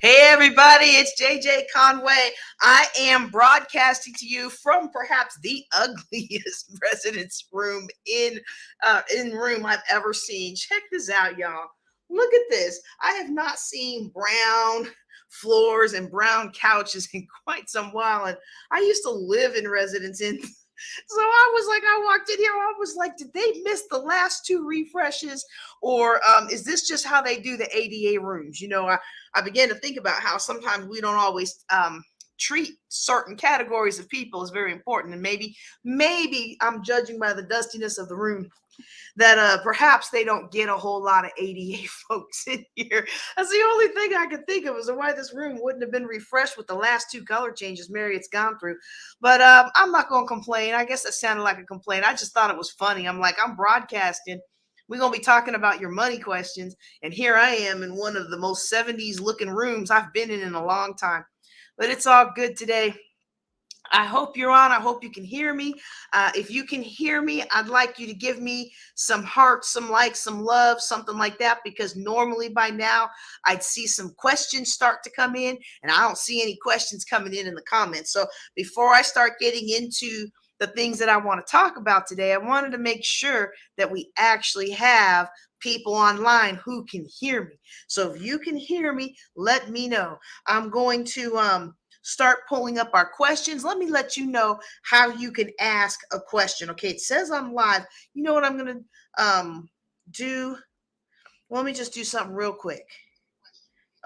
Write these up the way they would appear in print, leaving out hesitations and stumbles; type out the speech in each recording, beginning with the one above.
Hey everybody, it's JJ Conway. I am broadcasting to you from perhaps the ugliest residence room in room I've ever seen. Check this out, y'all. Look at this. I have not seen brown floors and brown couches in quite some while, and I used to live in residence in. So I walked in here, I was like, did they miss the last two refreshes? Or is this just how they do the ADA rooms? I began to think about how sometimes we don't always treat certain categories of people as very important. And maybe I'm judging by the dustiness of the room that perhaps they don't get a whole lot of ADA folks in here. That's the only thing I could think of as to why this room wouldn't have been refreshed with the last two color changes Marriott's gone through. But I'm not going to complain. I guess that sounded like a complaint. I just thought it was funny. I'm like, I'm broadcasting. We're going to be talking about your money questions. And here I am in one of the most 70s looking rooms I've been in a long time. But it's all good today. I hope you're on. I hope you can hear me. If you can hear me, I'd like you to give me some hearts, some likes, some love, something like that, because normally by now I'd see some questions start to come in, and I don't see any questions coming in the comments. So before I start getting into the things that I want to talk about today, I wanted to make sure that we actually have people online who can hear me. So if you can hear me, let me know. I'm going to start pulling up our questions. Let me let you know how you can ask a question. Okay, it says I'm live. You know what I'm going to do? Let me just do something real quick.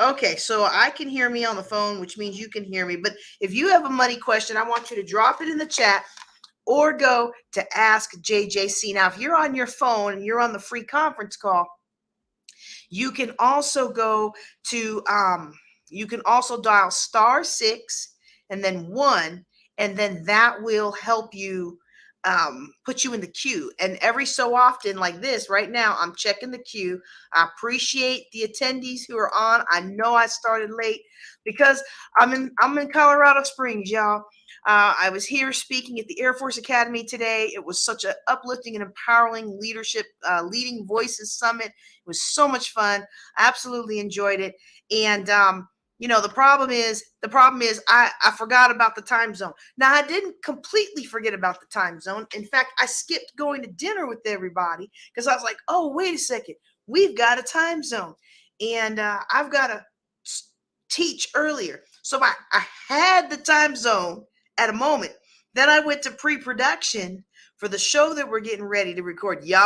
Okay, so I can hear me on the phone, which means you can hear me. But if you have a money question, I want you to drop it in the chat or go to Ask JJC. Now, if you're on your phone and you're on the free conference call, you can also go to you can also dial *6 and then 1, and then that will help you put you in the queue. And every so often, like this right now, I'm checking the queue. I appreciate the attendees who are on. I know I started late because I'm in Colorado Springs, y'all. I was here speaking at the Air Force Academy today. It was such an uplifting and empowering leadership, leading voices summit. It was so much fun. I absolutely enjoyed it. And the problem is I forgot about the time zone. Now, I didn't completely forget about the time zone. In fact, I skipped going to dinner with everybody because I was like, oh, wait a second, we've got a time zone, and I've got to teach earlier. So I had the time zone at a moment. Then I went to pre-production for the show that we're getting ready to record. Y'all,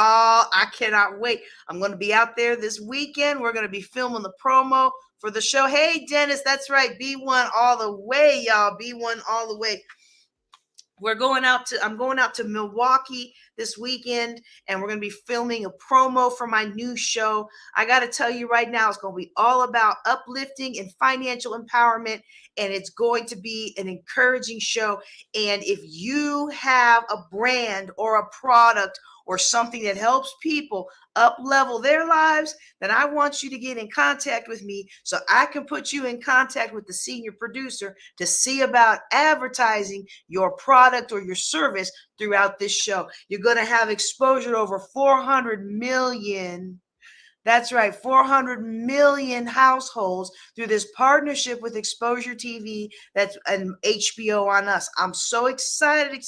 I cannot wait. I'm going to be out there this weekend. We're going to be filming the promo for the show. Hey, Dennis, that's right. B1 all the way, y'all. B1 all the way. I'm going out to Milwaukee this weekend, and we're going to be filming a promo for my new show. I got to tell you right now, it's going to be all about uplifting and financial empowerment, and it's going to be an encouraging show. And if you have a brand or a product or something that helps people up level their lives, then I want you to get in contact with me so I can put you in contact with the senior producer to see about advertising your product or your service throughout this show. You're going to have exposure to over 400 million. That's right, 400 million households through this partnership with Exposure TV that's an HBO on us. I'm so excited.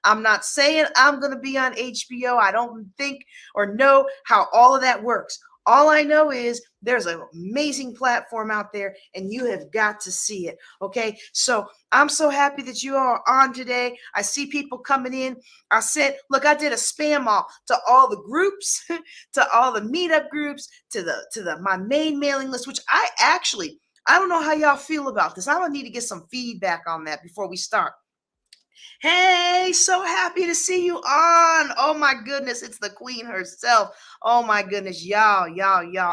I'm not saying I'm going to be on HBO. I don't think or know how all of that works. All I know is there's an amazing platform out there, and you have got to see it. Okay, so I'm so happy that you are on today. I see people coming in. I did a spam all to all the groups, to all the meetup groups, to my main mailing list, which I don't know how y'all feel about this. I don't need to get some feedback on that before we start. Hey, so happy to see you on. Oh my goodness, it's the queen herself. Oh my goodness, y'all.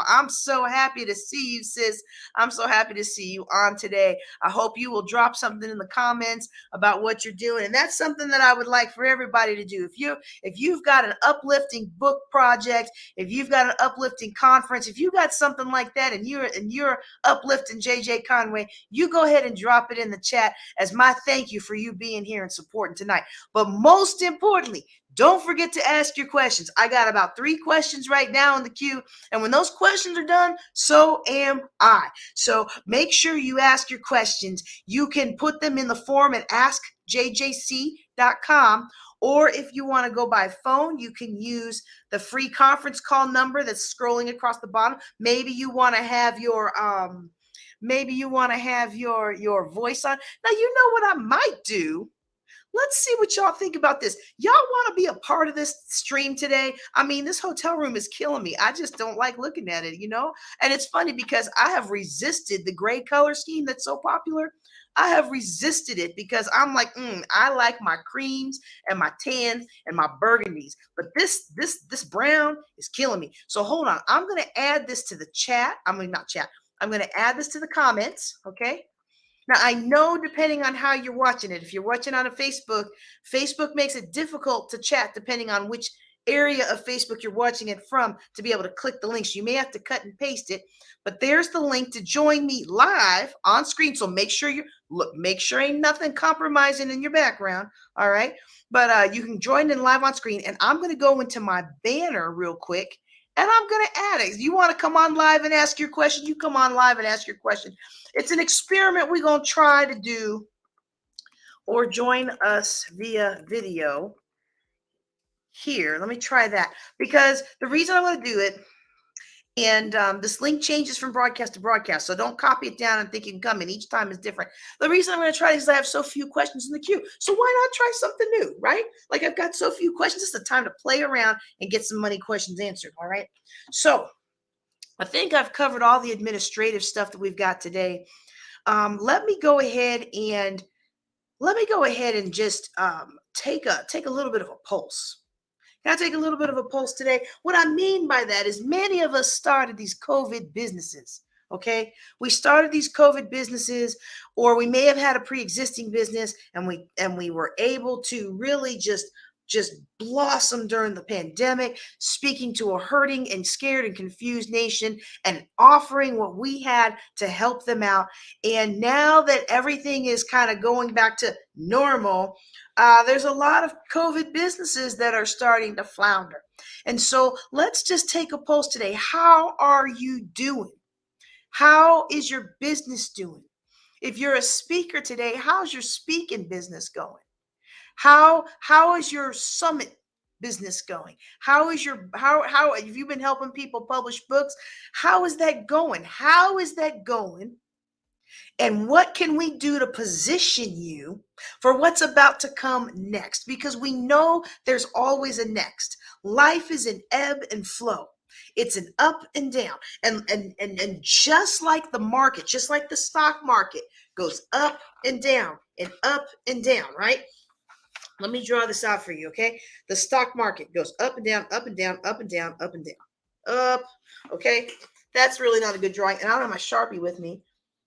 I'm so happy to see you, sis. I'm so happy to see you on today. I hope you will drop something in the comments about what you're doing. And that's something that I would like for everybody to do. If you've got an uplifting book project, if you've got an uplifting conference, if you got something like that and you're uplifting JJ Conway, you go ahead and drop it in the chat as my thank you for you being here and supporting tonight. But most importantly, Don't forget to ask your questions. I got about 3 questions right now in the queue. And when those questions are done, so am I. So make sure you ask your questions. You can put them in the form at askjjc.com. Or if you want to go by phone, you can use the free conference call number that's scrolling across the bottom. Maybe you want to have your your voice on. Now, you know what I might do? Let's see what y'all think about this. Y'all want to be a part of this stream today? I mean, this hotel room is killing me. I just don't like looking at it, you know? And it's funny because I have resisted the gray color scheme that's so popular. I have resisted it because I'm like, I like my creams and my tans and my burgundies. But this brown is killing me. So hold on. I'm going to add this to the chat. I'm going to not chat. I'm going to add this to the comments, okay? Now, I know depending on how you're watching it, if you're watching on a Facebook, Facebook makes it difficult to chat depending on which area of Facebook you're watching it from to be able to click the links. You may have to cut and paste it, but there's the link to join me live on screen. So make sure make sure ain't nothing compromising in your background. All right. But you can join in live on screen, and I'm going to go into my banner real quick. And I'm going to add it. You want to come on live and ask your question? You come on live and ask your question. It's an experiment we're going to try to do, or join us via video here. Let me try that, because the reason I'm going to do it, and this link changes from broadcast to broadcast, so don't copy it down and think you can come in. Each time is different. The reason I'm going to try this is I have so few questions in the queue. So why not try something new, right? Like, I've got so few questions. It's the time to play around and get some money questions answered, all right? So I think I've covered all the administrative stuff that we've got today. Let me go ahead and just take a little bit of a pulse. Can I take a little bit of a pulse today? What I mean by that is many of us started these COVID businesses. Okay, we started these COVID businesses, or we may have had a pre-existing business, and we were able to really just blossom during the pandemic, speaking to a hurting and scared and confused nation and offering what we had to help them out. And now that everything is kind of going back to normal, there's a lot of COVID businesses that are starting to flounder. And so let's just take a pulse today. How are you doing? How is your business doing? If you're a speaker today, how's your speaking business going? How is your summit business going? How have you been helping people publish books? How is that going? How is that going? And what can we do to position you for what's about to come next? Because we know there's always a next. Life is an ebb and flow. It's an up and down. And just like the market, just like the stock market goes up and down, right? Let me draw this out for you, okay? The stock market goes up and down, up and down, up and down, up and down, up, okay? That's really not a good drawing. And I don't have my Sharpie with me.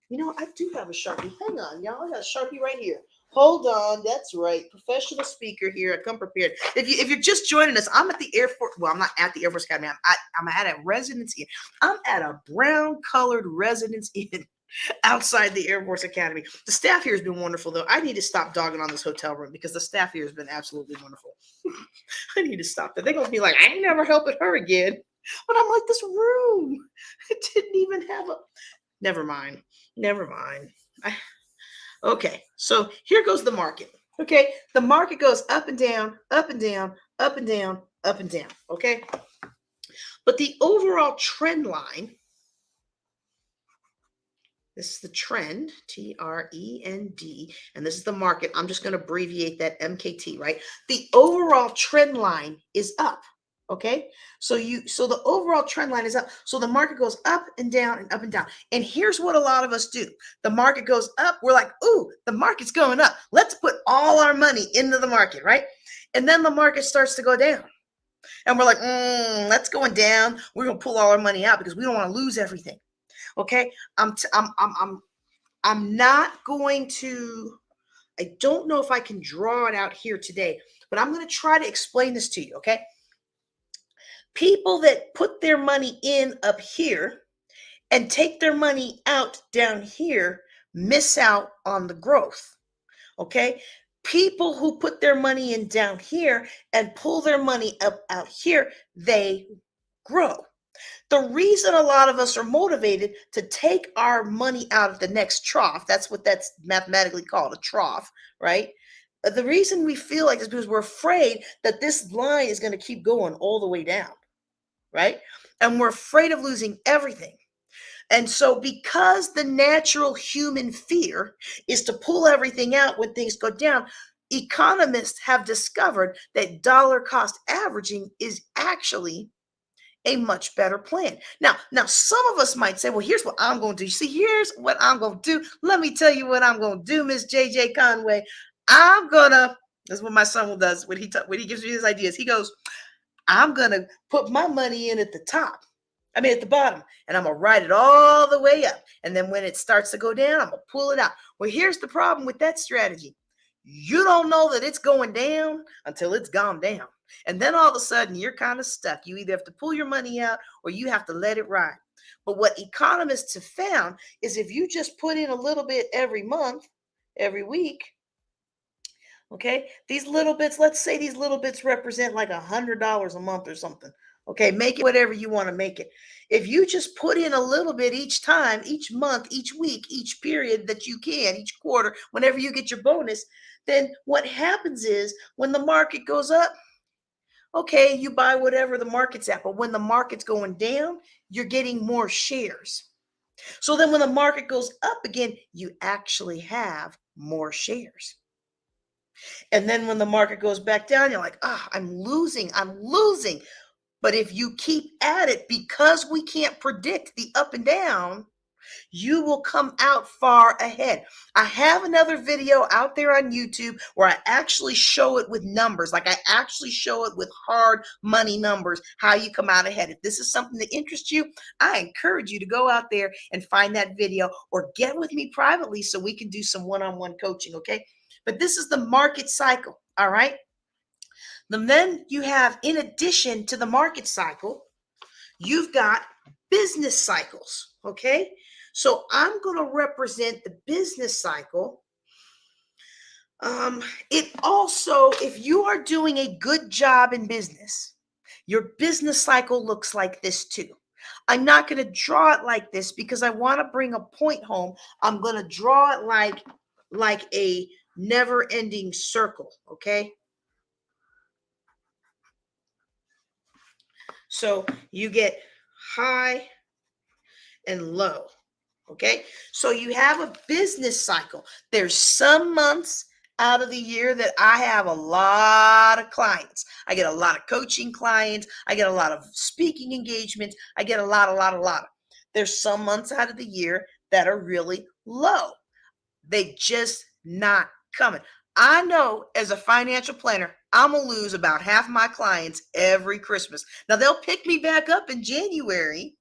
You know, I do have a Sharpie. Hang on, y'all. I got a Sharpie right here. Hold on. That's right. Professional speaker here. I come prepared. If you're just joining us, I'm at the Air Force. Well, I'm not at the Air Force Academy. I'm at a residence inn. I'm at a brown-colored residence inn outside the Air Force Academy. The staff here has been wonderful, though. I need to stop dogging on this hotel room because the staff here has been absolutely wonderful. I need to stop that. They're going to be like, I ain't never helping her again. But I'm like, this room, it didn't even have a... Never mind. Okay, so here goes the market. Okay, the market goes up and down, up and down, up and down, up and down. Okay, but the overall trend line, this is the trend, T-R-E-N-D, and this is the market. I'm just going to abbreviate that MKT, right? The overall trend line is up. Okay, so the overall trend line is up. So the market goes up and down and up and down. And here's what a lot of us do. The market goes up. We're like, ooh, the market's going up. Let's put all our money into the market, right? And then the market starts to go down. And we're like, that's going down. We're going to pull all our money out because we don't want to lose everything. Okay, I'm not going to, I don't know if I can draw it out here today, but I'm going to try to explain this to you, okay? People that put their money in up here and take their money out down here miss out on the growth, okay? People who put their money in down here and pull their money up out here, they grow. The reason a lot of us are motivated to take our money out of the next trough, that's what that's mathematically called, a trough, right? The reason we feel like this is because we're afraid that this line is going to keep going all the way down, right? And we're afraid of losing everything. And so, because the natural human fear is to pull everything out when things go down, economists have discovered that dollar cost averaging is actually a much better plan. Now, some of us might say, well, here's what I'm going to do. You see, here's what I'm going to do. Let me tell you what I'm going to do, Miss JJ Conway. That's what my son does when he gives me his ideas. He goes, I'm going to put my money in at the bottom, and I'm going to ride it all the way up. And then when it starts to go down, I'm going to pull it out. Well, here's the problem with that strategy. You don't know that it's going down until it's gone down. And then all of a sudden, you're kind of stuck. You either have to pull your money out or you have to let it ride. But what economists have found is if you just put in a little bit every month, every week, okay, these little bits, let's say these little bits represent like $100 a month or something. Okay, make it whatever you want to make it. If you just put in a little bit each time, each month, each week, each period that you can, each quarter, whenever you get your bonus, then what happens is when the market goes up, okay, you buy whatever the market's at. But when the market's going down, you're getting more shares. So then when the market goes up again, you actually have more shares. And then when the market goes back down, you're like, I'm losing. But if you keep at it, because we can't predict the up and down, you will come out far ahead. I have another video out there on YouTube where I actually show it with numbers. Like I actually show it with hard money numbers, how you come out ahead. If this is something that interests you, I encourage you to go out there and find that video or get with me privately so we can do some one-on-one coaching, okay? But this is the market cycle, all right? Then you have, in addition to the market cycle, you've got business cycles, okay? So I'm going to represent the business cycle. It also, if you are doing a good job in business, your business cycle looks like this too. I'm not going to draw it like this because I want to bring a point home. I'm going to draw it like a never-ending circle, okay? So you get high and low. Okay, so you have a business cycle. There's some months out of the year that I have a lot of clients. I get a lot of coaching clients. I get a lot of speaking engagements. I get a lot. There's some months out of the year that are really low. They just not coming. I know as a financial planner, I'm going to lose about half my clients every Christmas. Now they'll pick me back up in January.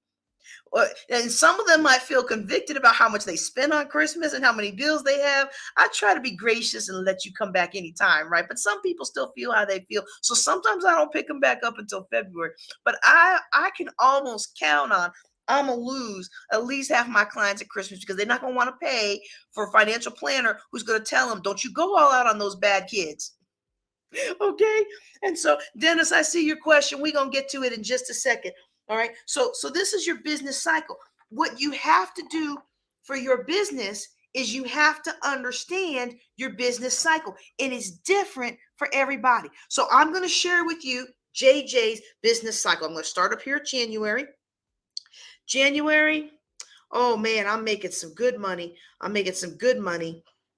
And some of them might feel convicted about how much they spend on Christmas and how many bills they have. I try to be gracious and let you come back anytime, right? But some people still feel how they feel. So sometimes I don't pick them back up until February. But I can almost count on I'm going to lose at least half my clients at Christmas because they're not going to want to pay for a financial planner who's going to tell them, don't you go all out on those bad kids. Okay. And so, Dennis, I see your question. We're going to get to it in just a second. All right. So this is your business cycle. What you have to do for your business is you have to understand your business cycle. It is different for everybody. So I'm going to share with you JJ's business cycle. I'm going to start up here January. Oh man, I'm making some good money.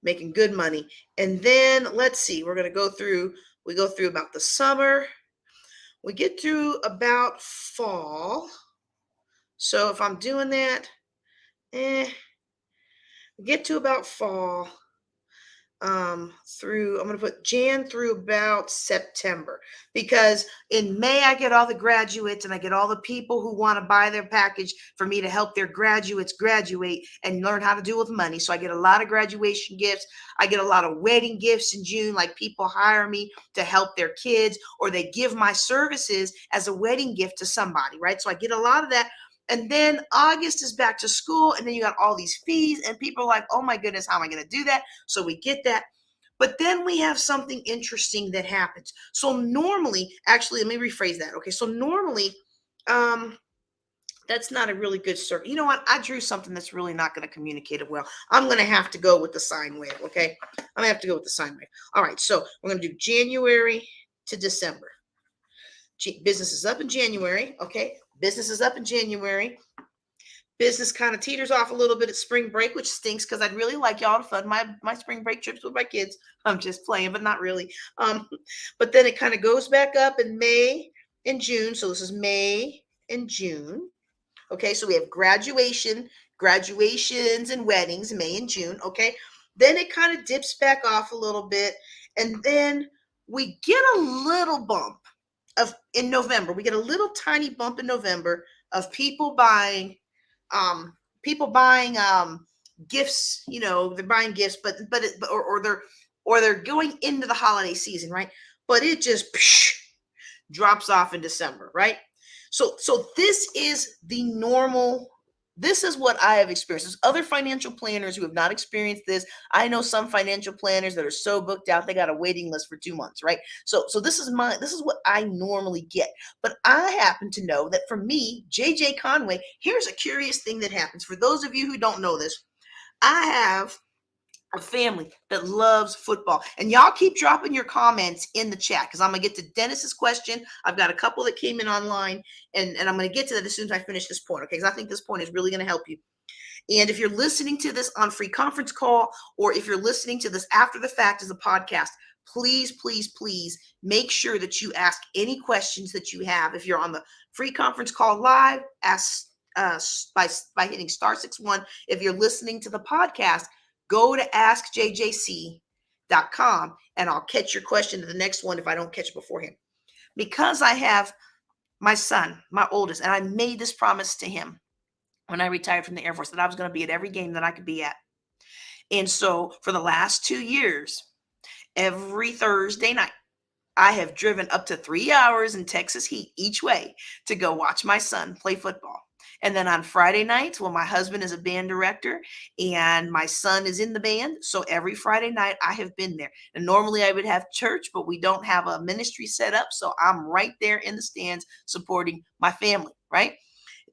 Making good money. And then let's see, we go through about the summer. We get through about fall. So if I'm doing that, we get to about fall. I'm going to put Jan through about September, because in May I get all the graduates and I get all the people who want to buy their package for me to help their graduates graduate and learn how to deal with money. So I get a lot of graduation gifts. I get a lot of wedding gifts in June, like people hire me to help their kids, or they give my services as a wedding gift to somebody, right? So I get a lot of that. And then August is back to school, and then you got all these fees, and people are like, oh my goodness, how am I going to do that? So we get that. But then we have something interesting that happens. So normally, actually, let me rephrase that. Okay, so normally, that's not a really good circle. You know what? I drew something that's really not going to communicate it well. I'm going to have to go with the sine wave. Okay, I'm going to have to go with the sine wave. All right, so we're going to do January to December. Business is up in January. Okay, business is up in January. Business kind of teeters off a little bit at spring break, which stinks because I'd really like y'all to fund my spring break trips with my kids. I'm just playing, but not really. But then it kind of goes back up in May and June. So this is May and June. Okay, so we have graduations and weddings, May and June. Okay, then it kind of dips back off a little bit, and then we get a little bump in November. We get a little tiny bump in November of people buying gifts. You know, they're buying gifts, or they're going into the holiday season, right? But it just drops off in December, right? So this is the normal. This is what I have experienced. There's other financial planners who have not experienced this. I know some financial planners that are so booked out they got a waiting list for 2 months, right? So this is what I normally get. But I happen to know that for me, JJ Conway, here's a curious thing that happens. For those of you who don't know this, I have a family that loves football. And y'all keep dropping your comments in the chat because I'm going to get to Dennis's question. I've got a couple that came in online, and I'm going to get to that as soon as I finish this point, okay? Because I think this point is really going to help you. And if you're listening to this on free conference call, or if you're listening to this after the fact as a podcast, please, please, please make sure that you ask any questions that you have. If you're on the free conference call live, ask by hitting *61. If you're listening to the podcast, go to askjjc.com and I'll catch your question to the next one if I don't catch it beforehand. Because I have my son, my oldest, and I made this promise to him when I retired from the Air Force that I was going to be at every game that I could be at. And so for the last 2 years, every Thursday night, I have driven up to 3 hours in Texas heat each way to go watch my son play football. And then on Friday nights, well, my husband is a band director and my son is in the band. So every Friday night I have been there. And normally I would have church, but we don't have a ministry set up. So I'm right there in the stands supporting my family, right?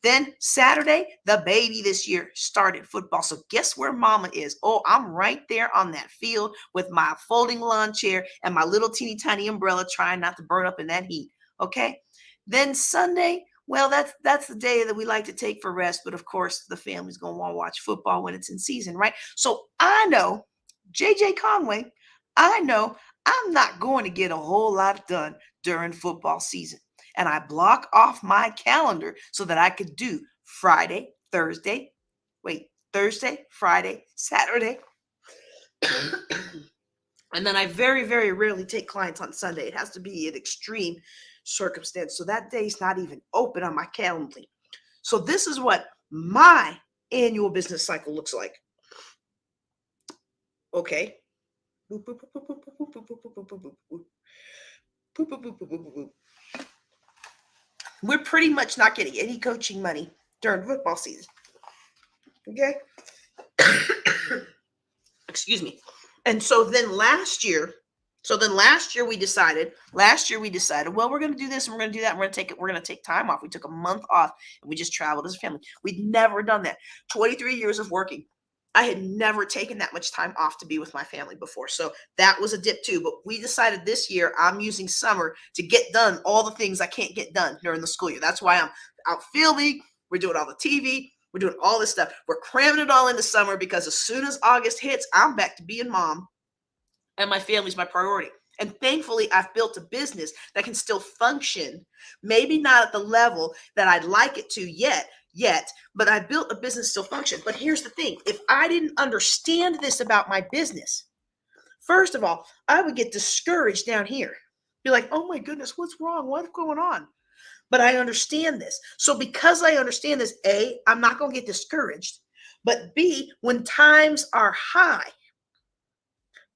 Then Saturday, the baby this year started football. So guess where mama is? Oh, I'm right there on that field with my folding lawn chair and my little teeny tiny umbrella trying not to burn up in that heat. Okay. Then Sunday, well, that's the day that we like to take for rest. But of course, the family's going to want to watch football when it's in season, right? So I know, JJ Conway, I know I'm not going to get a whole lot done during football season. And I block off my calendar so that I could do Thursday, Friday, Saturday. And then I very, very rarely take clients on Sunday. It has to be an extreme circumstance. So that day's not even open on my calendar. So this is what my annual business cycle looks like. Okay. We're pretty much not getting any coaching money during football season. Okay. Excuse me. And so then last year we decided, well, we're going to do this and we're going to do that. And we're going to take time off. We took a month off and we just traveled as a family. We'd never done that. 23 years of working. I had never taken that much time off to be with my family before. So that was a dip too. But we decided this year I'm using summer to get done all the things I can't get done during the school year. That's why I'm out filming. We're doing all the TV. We're doing all this stuff. We're cramming it all into summer because as soon as August hits, I'm back to being mom and my family's my priority. And thankfully, I've built a business that can still function, maybe not at the level that I'd like it to yet, but I built a business still function. But here's the thing. If I didn't understand this about my business, first of all, I would get discouraged down here. Be like, oh my goodness, what's wrong? What's going on? But I understand this. So because I understand this, A, I'm not going to get discouraged. But B, when times are high,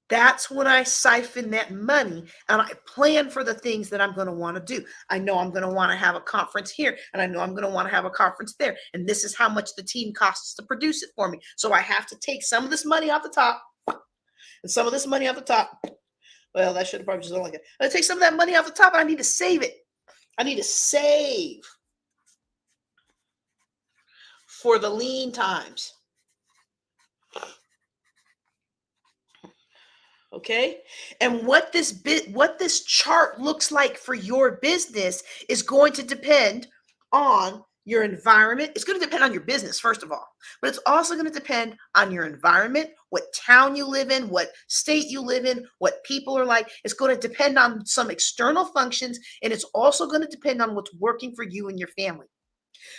that's when I siphon that money and I plan for the things that I'm going to want to do. I know I'm going to want to have a conference here and I know I'm going to want to have a conference there. And this is how much the team costs to produce it for me. So I have to take some of this money off the top And some of this money off the top, well, that should have probably just done like it. I take some of that money off the top and I need to save it. I need to save for the lean times. Okay. And what this chart looks like for your business is going to depend on your environment. It's going to depend on your business, first of all, but it's also going to depend on your environment, what town you live in, what state you live in, what people are like. It's going to depend on some external functions, and it's also going to depend on what's working for you and your family.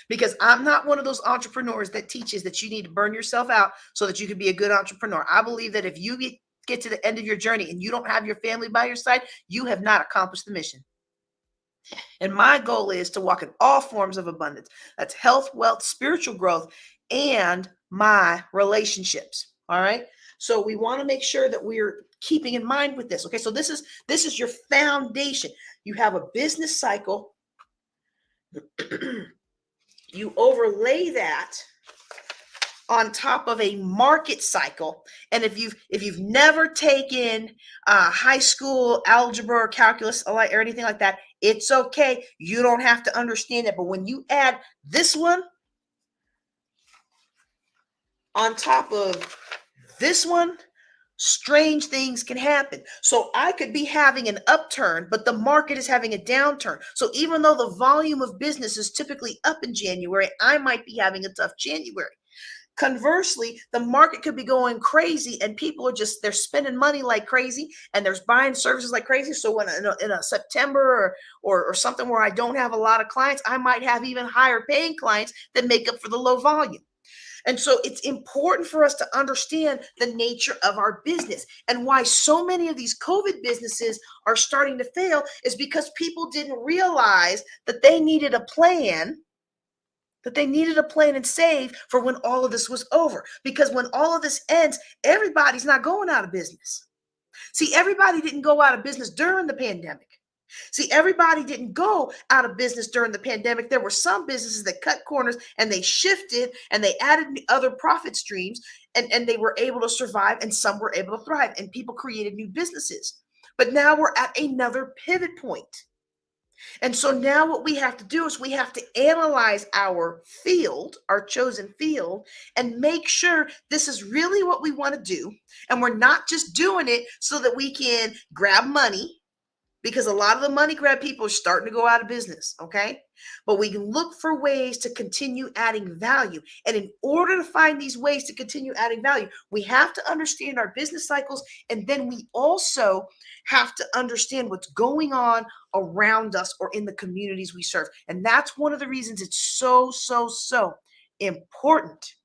Because I'm not one of those entrepreneurs that teaches that you need to burn yourself out so that you can be a good entrepreneur. I believe that if you get to the end of your journey and you don't have your family by your side, you have not accomplished the mission. And my goal is to walk in all forms of abundance. That's health, wealth, spiritual growth, and my relationships. All right. So we want to make sure that we're keeping in mind with this. Okay. So this is your foundation. You have a business cycle. You overlay that on top of a market cycle. And if you've never taken high school algebra or calculus or anything like that, it's okay. You don't have to understand it. But when you add this one on top of this one, strange things can happen. So I could be having an upturn, but the market is having a downturn. So even though the volume of business is typically up in January, I might be having a tough January. Conversely, the market could be going crazy and people are they're spending money like crazy and they're buying services like crazy. So when in a September or something where I don't have a lot of clients, I might have even higher paying clients that make up for the low volume. And so it's important for us to understand the nature of our business, and why so many of these COVID businesses are starting to fail is because people didn't realize that they needed a plan, and save for when all of this was over. Because when all of this ends, everybody's not going out of business. See, everybody didn't go out of business during the pandemic. See, everybody didn't go out of business during the pandemic. There were some businesses that cut corners and they shifted and they added other profit streams, and they were able to survive, and some were able to thrive, and people created new businesses. But now we're at another pivot point. And so now what we have to do is we have to analyze our field, our chosen field, and make sure this is really what we want to do. And we're not just doing it so that we can grab money, because a lot of the money grab people are starting to go out of business, okay? But we can look for ways to continue adding value. And in order to find these ways to continue adding value, we have to understand our business cycles, and then we also have to understand what's going on around us or in the communities we serve. And that's one of the reasons it's so important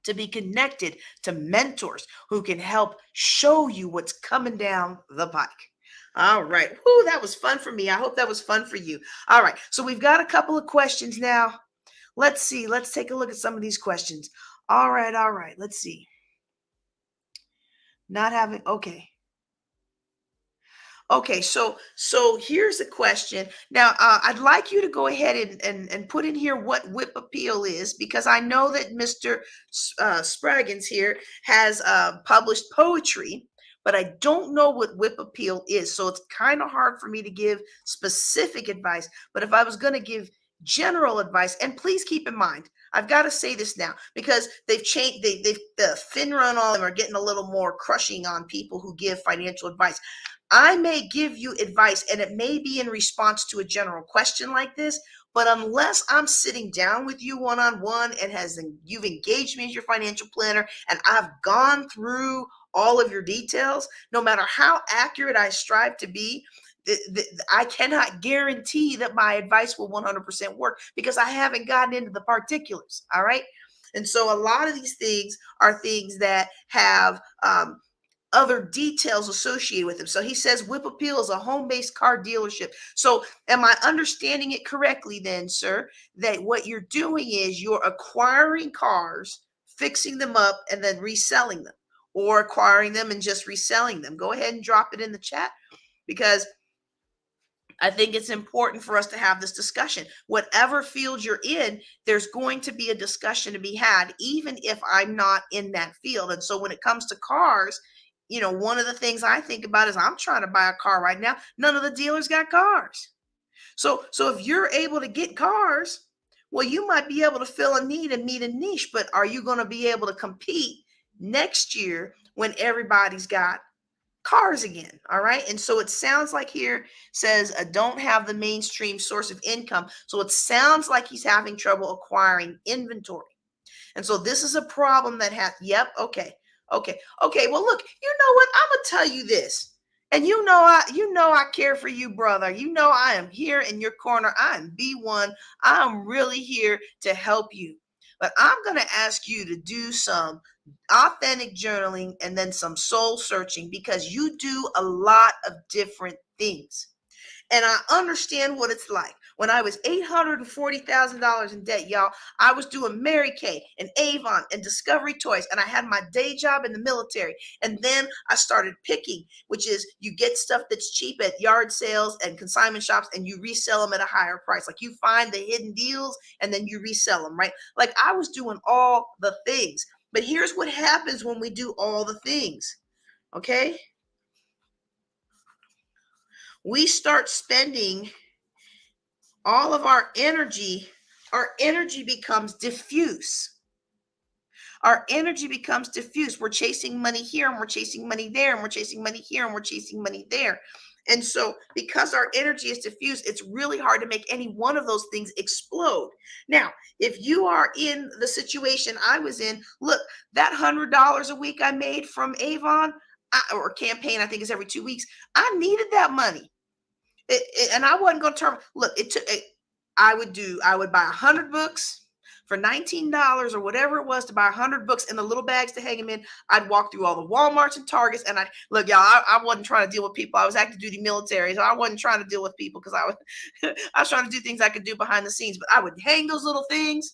to be connected to mentors who can help show you what's coming down the pike. All right. Whoo, that was fun for me. I hope that was fun for you. All right. So we've got a couple of questions now. Let's see. Let's take a look at some of these questions. All right. Let's see. Not having, okay. Okay, so here's a question. Now, I'd like you to go ahead and put in here what whip appeal is, because I know that Mr. Spraggins here has published poetry, but I don't know what whip appeal is. So it's kind of hard for me to give specific advice. But if I was going to give general advice, and please keep in mind, I've got to say this now, because they've changed, the FINRA and all of them are getting a little more crushing on people who give financial advice. I may give you advice, and it may be in response to a general question like this, but unless I'm sitting down with you one-on-one and you've engaged me as your financial planner, and I've gone through all of your details, no matter how accurate I strive to be, I cannot guarantee that my advice will 100% work, because I haven't gotten into the particulars. All right. And so a lot of these things are things that have other details associated with them. So he says Whip Appeal is a home-based car dealership. So am I understanding it correctly then, sir, that what you're doing is you're acquiring cars, fixing them up, and then reselling them, or acquiring them and just reselling them? Go ahead and drop it in the chat, because I think it's important for us to have this discussion. Whatever field you're in, there's going to be a discussion to be had, even if I'm not in that field. And so when it comes to cars, one of the things I think about is I'm trying to buy a car right now. None of the dealers got cars. So if you're able to get cars, well, you might be able to fill a need and meet a niche, but are you going to be able to compete next year when everybody's got cars again? All right. And so it sounds like here says don't have the mainstream source of income. So it sounds like he's having trouble acquiring inventory. And so this is a problem that yep, okay. Well, look, you know what? I'm gonna tell you this. And I care for you, brother. I am here in your corner. I am B1. I'm really here to help you. But I'm gonna ask you to do some authentic journaling and then some soul searching, because you do a lot of different things. And I understand what it's like. When I was $840,000 in debt, y'all, I was doing Mary Kay and Avon and Discovery Toys, and I had my day job in the military. And then I started picking, which is you get stuff that's cheap at yard sales and consignment shops, and you resell them at a higher price. Like you find the hidden deals and then you resell them, right? Like I was doing all the things. But here's what happens when we do all the things, okay? We start spending all of our energy becomes diffuse. Our energy becomes diffuse. We're chasing money here and we're chasing money there and we're chasing money here and we're chasing money there. And so because our energy is diffuse, it's really hard to make any one of those things explode. Now, if you are in the situation I was in, look, that $100 a week I made from Avon or campaign, I think is every 2 weeks. I needed that money. And I wasn't going to turn. Look, I would buy 100 books for $19 or whatever it was to buy 100 books in the little bags to hang them in. I'd walk through all the Walmarts and Targets, and look, y'all, I wasn't trying to deal with people. I was active duty military, so I wasn't trying to deal with people because I was trying to do things I could do behind the scenes. But I would hang those little things.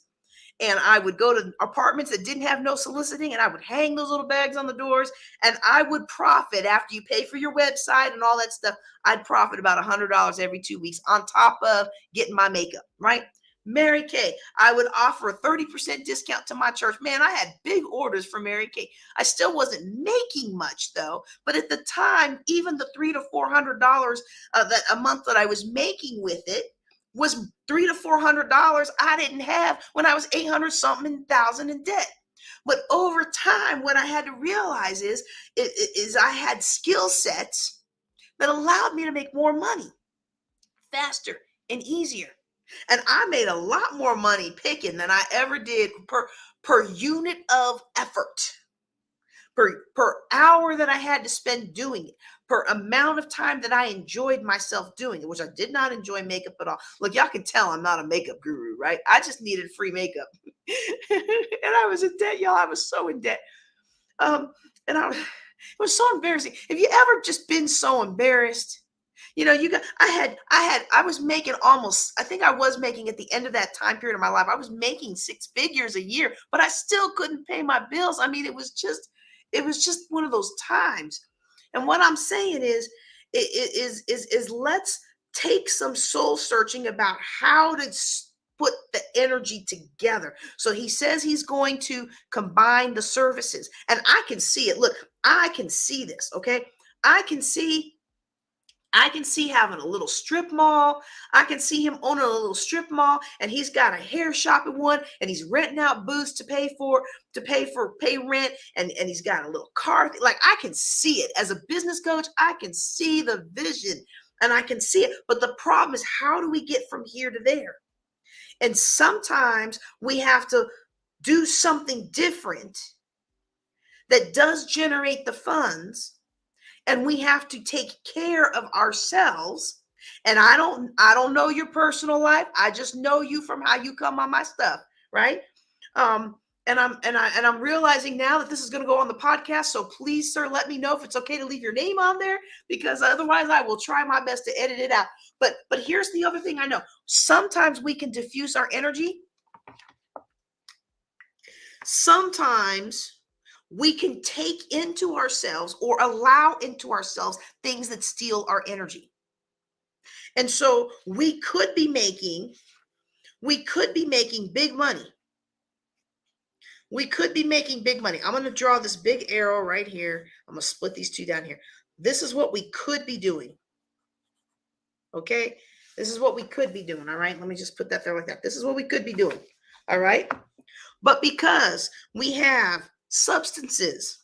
And I would go to apartments that didn't have no soliciting, and I would hang those little bags on the doors, and I would profit after you pay for your website and all that stuff. I'd profit about $100 every 2 weeks on top of getting my makeup, right? Mary Kay, I would offer a 30% discount to my church. Man, I had big orders for Mary Kay. I still wasn't making much though, but at the time, even the $300 to $400 that a month that I was making with it was $300 to $400 I didn't have when I was 800 something thousand in debt. But over time, what I had to realize is I had skill sets that allowed me to make more money faster and easier. And I made a lot more money picking than I ever did per unit of effort, per hour that I had to spend doing it, per amount of time that I enjoyed myself doing it, which I did not enjoy makeup at all. Look, y'all can tell I'm not a makeup guru, right? I just needed free makeup. And I was in debt, y'all. I was so in debt. And it was so embarrassing. Have you ever just been so embarrassed? I was making I think I was making at the end of that time period of my life, I was making 6 figures a year, but I still couldn't pay my bills. I mean, it was just one of those times. And what I'm saying is let's take some soul searching about how to put the energy together. So he says he's going to combine the services, and I can see it. Look, I can see this. Okay. I can see having a little strip mall. I can see him owning a little strip mall, and he's got a hair shop in one, and he's renting out booths to pay rent, and he's got a little car. Like I can see it as a business coach. I can see the vision and I can see it. But the problem is, how do we get from here to there? And sometimes we have to do something different that does generate the funds, and we have to take care of ourselves. And I don't know your personal life. I just know you from how you come on my stuff, right? And I'm realizing now that this is going to go on the podcast. So please, sir, let me know if it's okay to leave your name on there, because otherwise I will try my best to edit it out. But here's the other thing I know. Sometimes we can diffuse our energy. Sometimes we can take into ourselves or allow into ourselves things that steal our energy. And so we could be making big money. We could be making big money. I'm going to draw this big arrow right here. I'm going to split these two down here. This is what we could be doing. Okay? This is what we could be doing. All right? Let me just put that there like that. This is what we could be doing. All right? But because we have substances,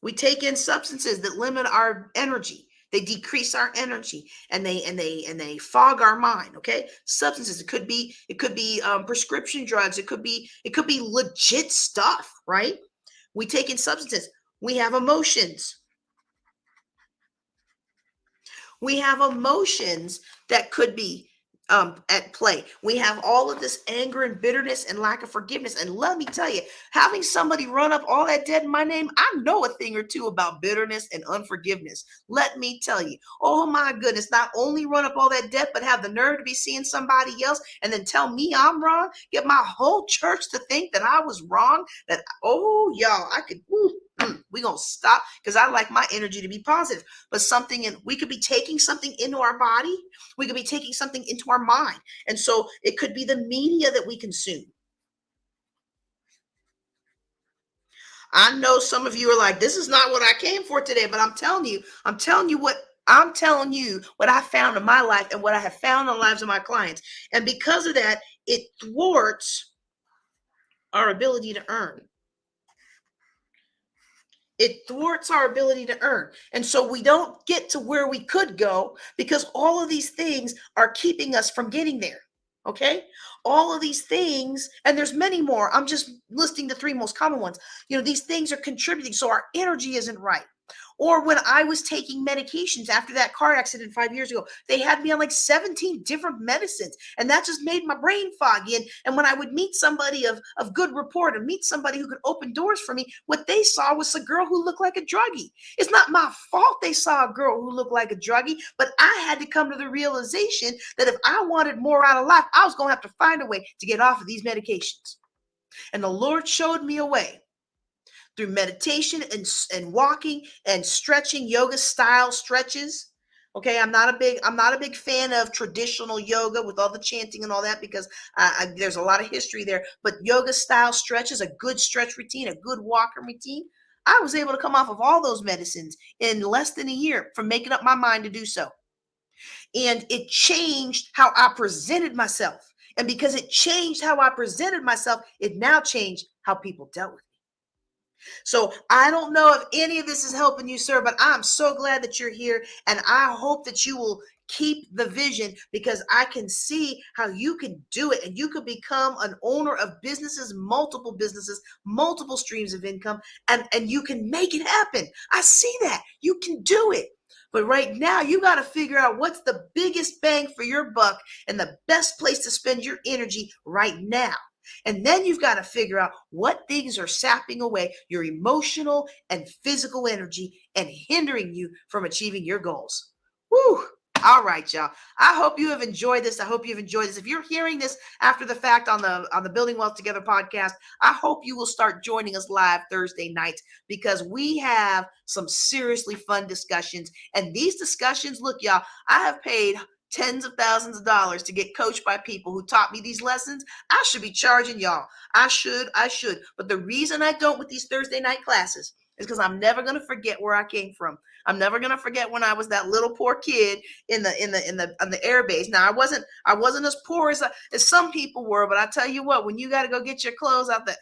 we take in substances that limit our energy. They decrease our energy, and they fog our mind. Okay, substances. It could be prescription drugs. It could be legit stuff, right? We take in substances. We have emotions. We have emotions that could be at play. We have all of this anger and bitterness and lack of forgiveness. And let me tell you, having somebody run up all that debt in my name, I know a thing or two about bitterness and unforgiveness. Let me tell you. Oh my goodness, not only run up all that debt, but have the nerve to be seeing somebody else and then tell me I'm wrong, get my whole church to think that I was wrong, that, oh, y'all, I could, we gonna stop, because I like my energy to be positive. But we could be taking something into our body, we could be taking something into our mind. And so it could be the media that we consume. I know some of you are like, this is not what I came for today, but I'm telling you what I found in my life and what I have found in the lives of my clients. And because of that, it thwarts our ability to earn. It thwarts our ability to earn. And so we don't get to where we could go because all of these things are keeping us from getting there. Okay? All of these things, and there's many more. I'm just listing the three most common ones. These things are contributing. So our energy isn't right. Or when I was taking medications after that car accident 5 years ago, they had me on like 17 different medicines. And that just made my brain foggy. And when I would meet somebody of good rapport, and meet somebody who could open doors for me, what they saw was a girl who looked like a druggie. It's not my fault they saw a girl who looked like a druggie, but I had to come to the realization that if I wanted more out of life, I was going to have to find a way to get off of these medications. And the Lord showed me a way through meditation and walking and stretching, yoga style stretches. Okay, I'm not a big fan of traditional yoga with all the chanting and all that, because there's a lot of history there. But yoga style stretches, a good stretch routine, a good walking routine, I was able to come off of all those medicines in less than a year from making up my mind to do so. And it changed how I presented myself. And because it changed how I presented myself, it now changed how people dealt with me. So I don't know if any of this is helping you, sir, but I'm so glad that you're here. And I hope that you will keep the vision, because I can see how you can do it, and you could become an owner of businesses, multiple streams of income, and you can make it happen. I see that. You can do it. But right now, you got to figure out what's the biggest bang for your buck and the best place to spend your energy right now. And then you've got to figure out what things are sapping away your emotional and physical energy and hindering you from achieving your goals. Woo! All right, y'all. I hope you have enjoyed this. If you're hearing this after the fact on the Building Wealth Together podcast, I hope you will start joining us live Thursday nights, because we have some seriously fun discussions. And these discussions, look, y'all, I have paid tens of thousands of dollars to get coached by people who taught me these lessons. I should be charging y'all. I should. But the reason I don't with these Thursday night classes is because I'm never going to forget where I came from. I'm never going to forget when I was that little poor kid on the air base. Now I wasn't as poor as some people were, but I tell you what, when you got to go get your clothes out the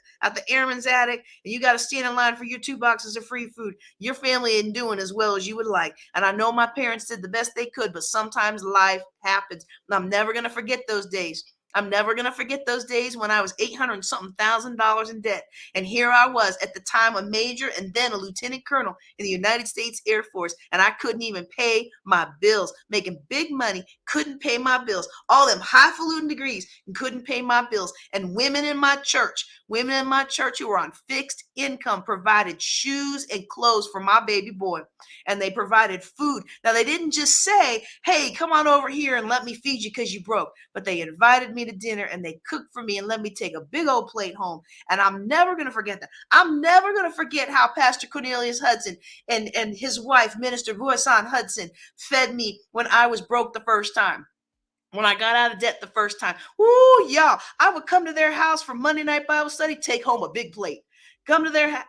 airman's attic, and you got to stand in line for your 2 boxes of free food, your family isn't doing as well as you would like. And I know my parents did the best they could, but sometimes life happens. And I'm never going to forget those days. I'm never going to forget those days when I was $800,000 in debt. And here I was, at the time a major and then a lieutenant colonel in the United States Air Force. And I couldn't even pay my bills, making big money, couldn't pay my bills, all them highfalutin degrees, and couldn't pay my bills. And women in my church who were on fixed income provided shoes and clothes for my baby boy. And they provided food. Now, they didn't just say, hey, come on over here and let me feed you because you broke. But they invited me to dinner, and they cooked for me and let me take a big old plate home. And I'm never going to forget that. I'm never going to forget how Pastor Cornelius Hudson and his wife, Minister Voisan Hudson, fed me when I was broke the first time. when I got out of debt the first time. Woo, y'all! I would come to their house for Monday night Bible study, take home a big plate. Come to their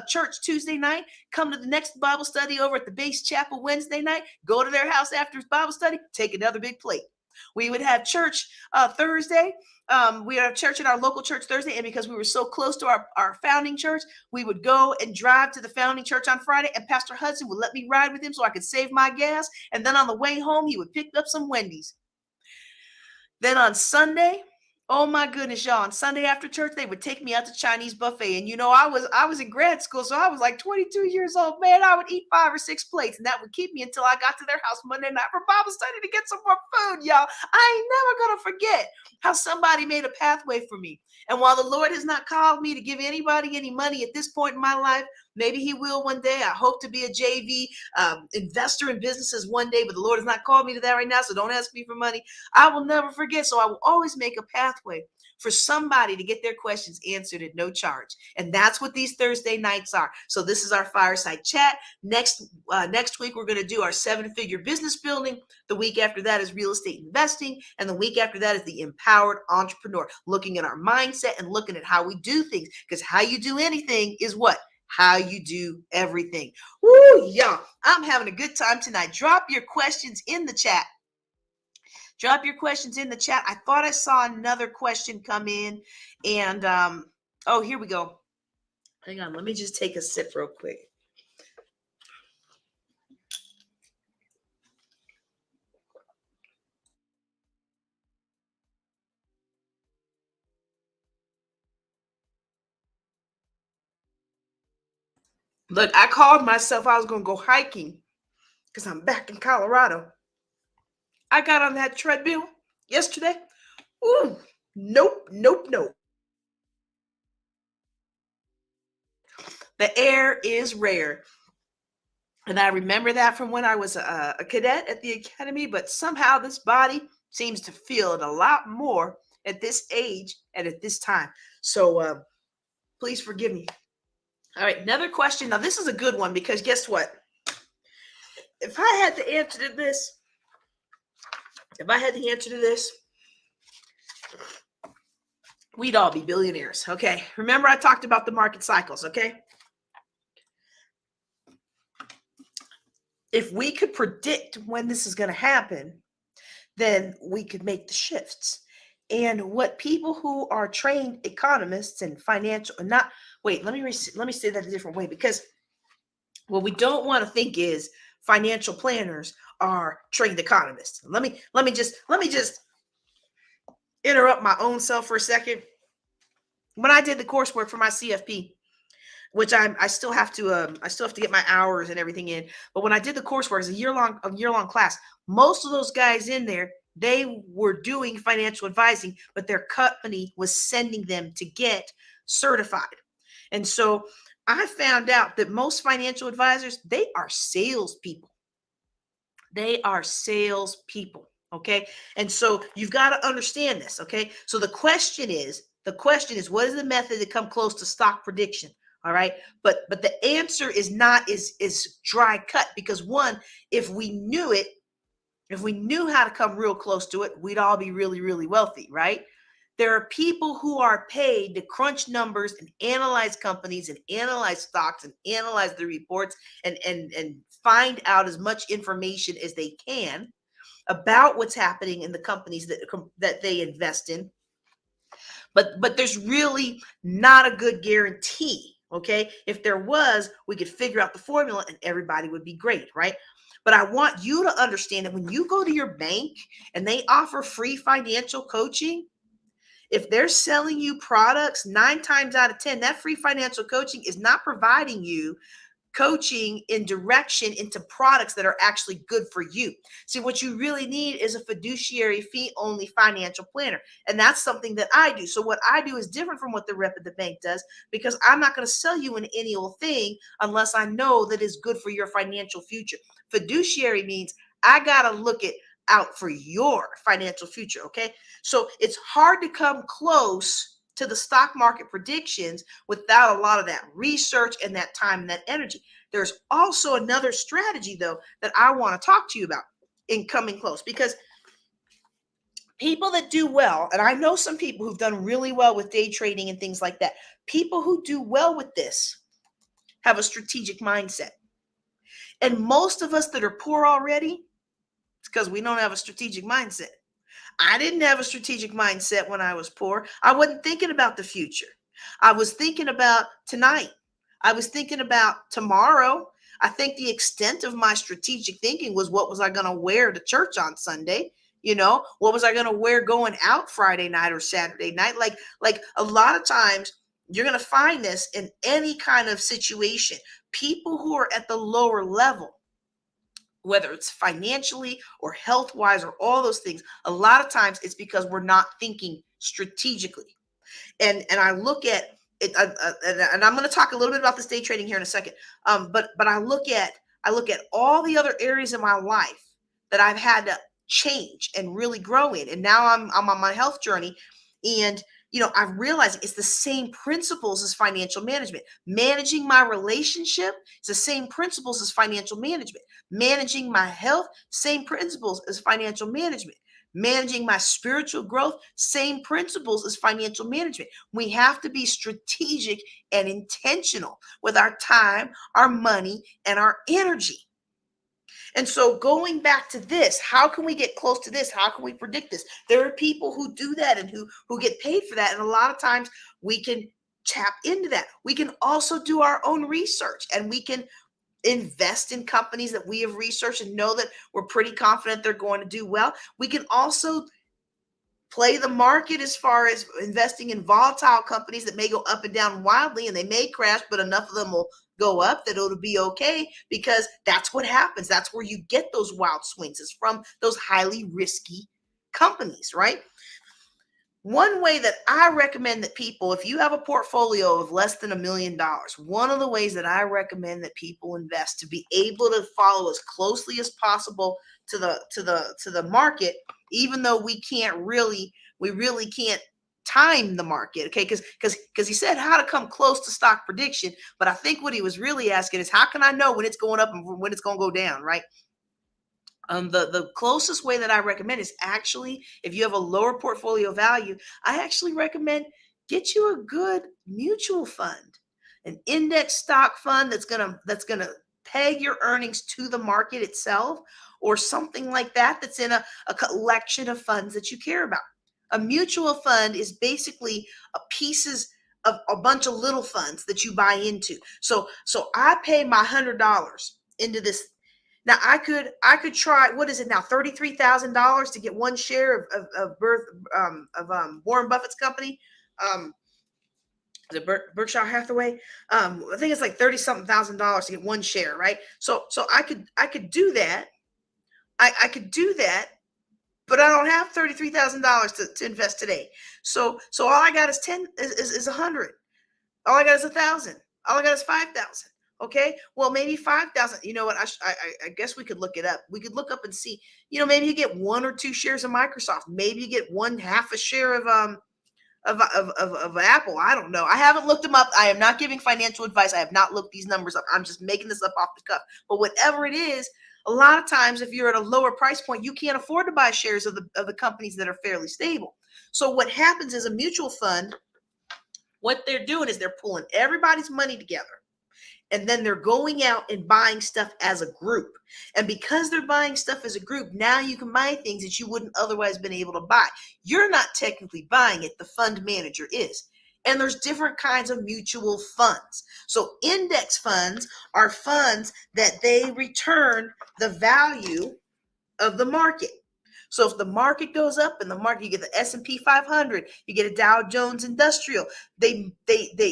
church Tuesday night. Come to the next Bible study over at the base chapel Wednesday night. Go to their house after Bible study. Take another big plate. We would have church Thursday. We had church at our local church Thursday, and because we were so close to our founding church, we would go and drive to the founding church on Friday, and Pastor Hudson would let me ride with him so I could save my gas. And then on the way home, he would pick up some Wendy's. Then on Sunday, oh my goodness, y'all, on Sunday after church, they would take me out to Chinese buffet. And I was in grad school, so I was like 22 years old. Man, I would eat 5 or 6 plates, and that would keep me until I got to their house Monday night for Bible study to get some more food, y'all. I ain't never gonna forget how somebody made a pathway for me. And while the Lord has not called me to give anybody any money at this point in my life, maybe he will one day. I hope to be a JV investor in businesses one day, but the Lord has not called me to that right now, so don't ask me for money. I will never forget. So I will always make a pathway for somebody to get their questions answered at no charge. And that's what these Thursday nights are. So this is our Fireside Chat. Next week, we're going to do our 7-figure business building. The week after that is real estate investing. And the week after that is the empowered entrepreneur, looking at our mindset and looking at how we do things. Because how you do anything is what? How you do everything. Woo, y'all. I'm having a good time tonight. Drop your questions in the chat. Drop your questions in the chat. I thought I saw another question come in. And, oh, here we go. Hang on. Let me just take a sip real quick. Look, I called myself I was going to go hiking because I'm back in Colorado. I got on that treadmill yesterday. Ooh, nope. The air is rare. And I remember that from when I was a cadet at the academy, but somehow this body seems to feel it a lot more at this age and at this time. So please forgive me. All right, another question. Now, this is a good one because guess what? If I had the answer to this, we'd all be billionaires, okay? Remember I talked about the market cycles, okay? If we could predict when this is going to happen, then we could make the shifts. And what people who are trained economists and financial, let me say that a different way, because what we don't want to think is financial planners are trained economists. Let me just interrupt my own self for a second. When I did the coursework for my CFP, which I still have to get my hours and everything in. But when I did the coursework, it's a year long class. Most of those guys in there, they were doing financial advising, but their company was sending them to get certified. And so I found out that most financial advisors, they are salespeople. They are salespeople. Okay. And so you've got to understand this. Okay. So the question is, what is the method to come close to stock prediction? All right. But the answer is not is dry cut, because one, if we knew how to come real close to it, we'd all be really, really wealthy, right? There are people who are paid to crunch numbers and analyze companies and analyze stocks and analyze the reports and find out as much information as they can about what's happening in the companies that they invest in. But there's really not a good guarantee. Okay. If there was, we could figure out the formula and everybody would be great, right? But I want you to understand that when you go to your bank and they offer free financial coaching, if they're selling you products, 9 times out of 10, that free financial coaching is not providing you coaching in direction into products that are actually good for you. See, what you really need is a fiduciary fee only financial planner. And that's something that I do. So what I do is different from what the rep at the bank does, because I'm not going to sell you an any old thing unless I know that it's good for your financial future. Fiduciary means I got to look out for your financial future. Okay. So it's hard to come close to the stock market predictions without a lot of that research and that time and that energy. There's also another strategy, though, that I want to talk to you about in coming close, because People that do well, and I know some people who've done really well with day trading and things like that. People who do well with this have a strategic mindset. And most of us that are poor already, it's because we don't have a strategic mindset. I didn't have a strategic mindset when I was poor. I wasn't thinking about the future. I was thinking about tonight. I was thinking about tomorrow. I think the extent of my strategic thinking was, what was I going to wear to church on Sunday? What was I going to wear going out Friday night or Saturday night? Like a lot of times you're going to find this in any kind of situation. People who are at the lower level, whether it's financially or health wise or all those things, a lot of times it's because we're not thinking strategically. And I look at it, and I'm going to talk a little bit about this day trading here in a second. But I look at all the other areas of my life that I've had to change and really grow in, and now I'm on my health journey, and I've realized it's the same principles as financial management. Managing my relationship is the same principles as financial management. Managing my health, same principles as financial management. Managing my spiritual growth, same principles as financial management. We have to be strategic and intentional with our time, our money, and our energy. And so going back to this, how can we get close to this? How can we predict this? There are people who do that and who get paid for that. And a lot of times we can tap into that. We can also do our own research, and we can invest in companies that we have researched and know that we're pretty confident they're going to do well. We can also play the market as far as investing in volatile companies that may go up and down wildly, and they may crash, but enough of them will go up that it'll be okay, because that's what happens. That's where you get those wild swings, is from those highly risky companies, right? One way that I recommend that people, if you have a portfolio of less than $1 million, one of the ways that I recommend that people invest to be able to follow as closely as possible to the market, even though we really can't time the market, okay? Because he said how to come close to stock prediction, but I think what he was really asking is, how can I know when it's going up and when it's going to go down, right? The closest way that I recommend is, actually, if you have a lower portfolio value, I actually recommend get you a good mutual fund, an index stock fund that's gonna peg your earnings to the market itself, or something like that, that's in a collection of funds that you care about. A mutual fund is basically a pieces of a bunch of little funds that you buy into. So I pay my $100 into this. Now I could try, what is it now, $33,000 to get one share of Warren Buffett's company. Um, the Berkshire Hathaway. I think it's like 30 something $1,000 to get one share, right? So I could do that. I could do that, but I don't have $33,000 to invest today. So all I got is 100. All I got is 1,000. All I got is 5,000. Okay. Well, maybe 5,000. You know what? I guess we could look it up. We could look up and see. Maybe you get one or two shares of Microsoft. Maybe you get one half a share of Apple. I don't know. I haven't looked them up. I am not giving financial advice. I have not looked these numbers up. I'm just making this up off the cuff. But whatever it is, a lot of times, if you're at a lower price point, you can't afford to buy shares of the companies that are fairly stable. So what happens is, a mutual fund, what they're doing is they're pulling everybody's money together, and then they're going out and buying stuff as a group. And because they're buying stuff as a group, now you can buy things that you wouldn't otherwise been able to buy. You're not technically buying it, the fund manager is. And there's different kinds of mutual funds. So index funds are funds that they return the value of the market. So if the market goes up, and the market, you get the S&P 500, you get a Dow Jones Industrial, they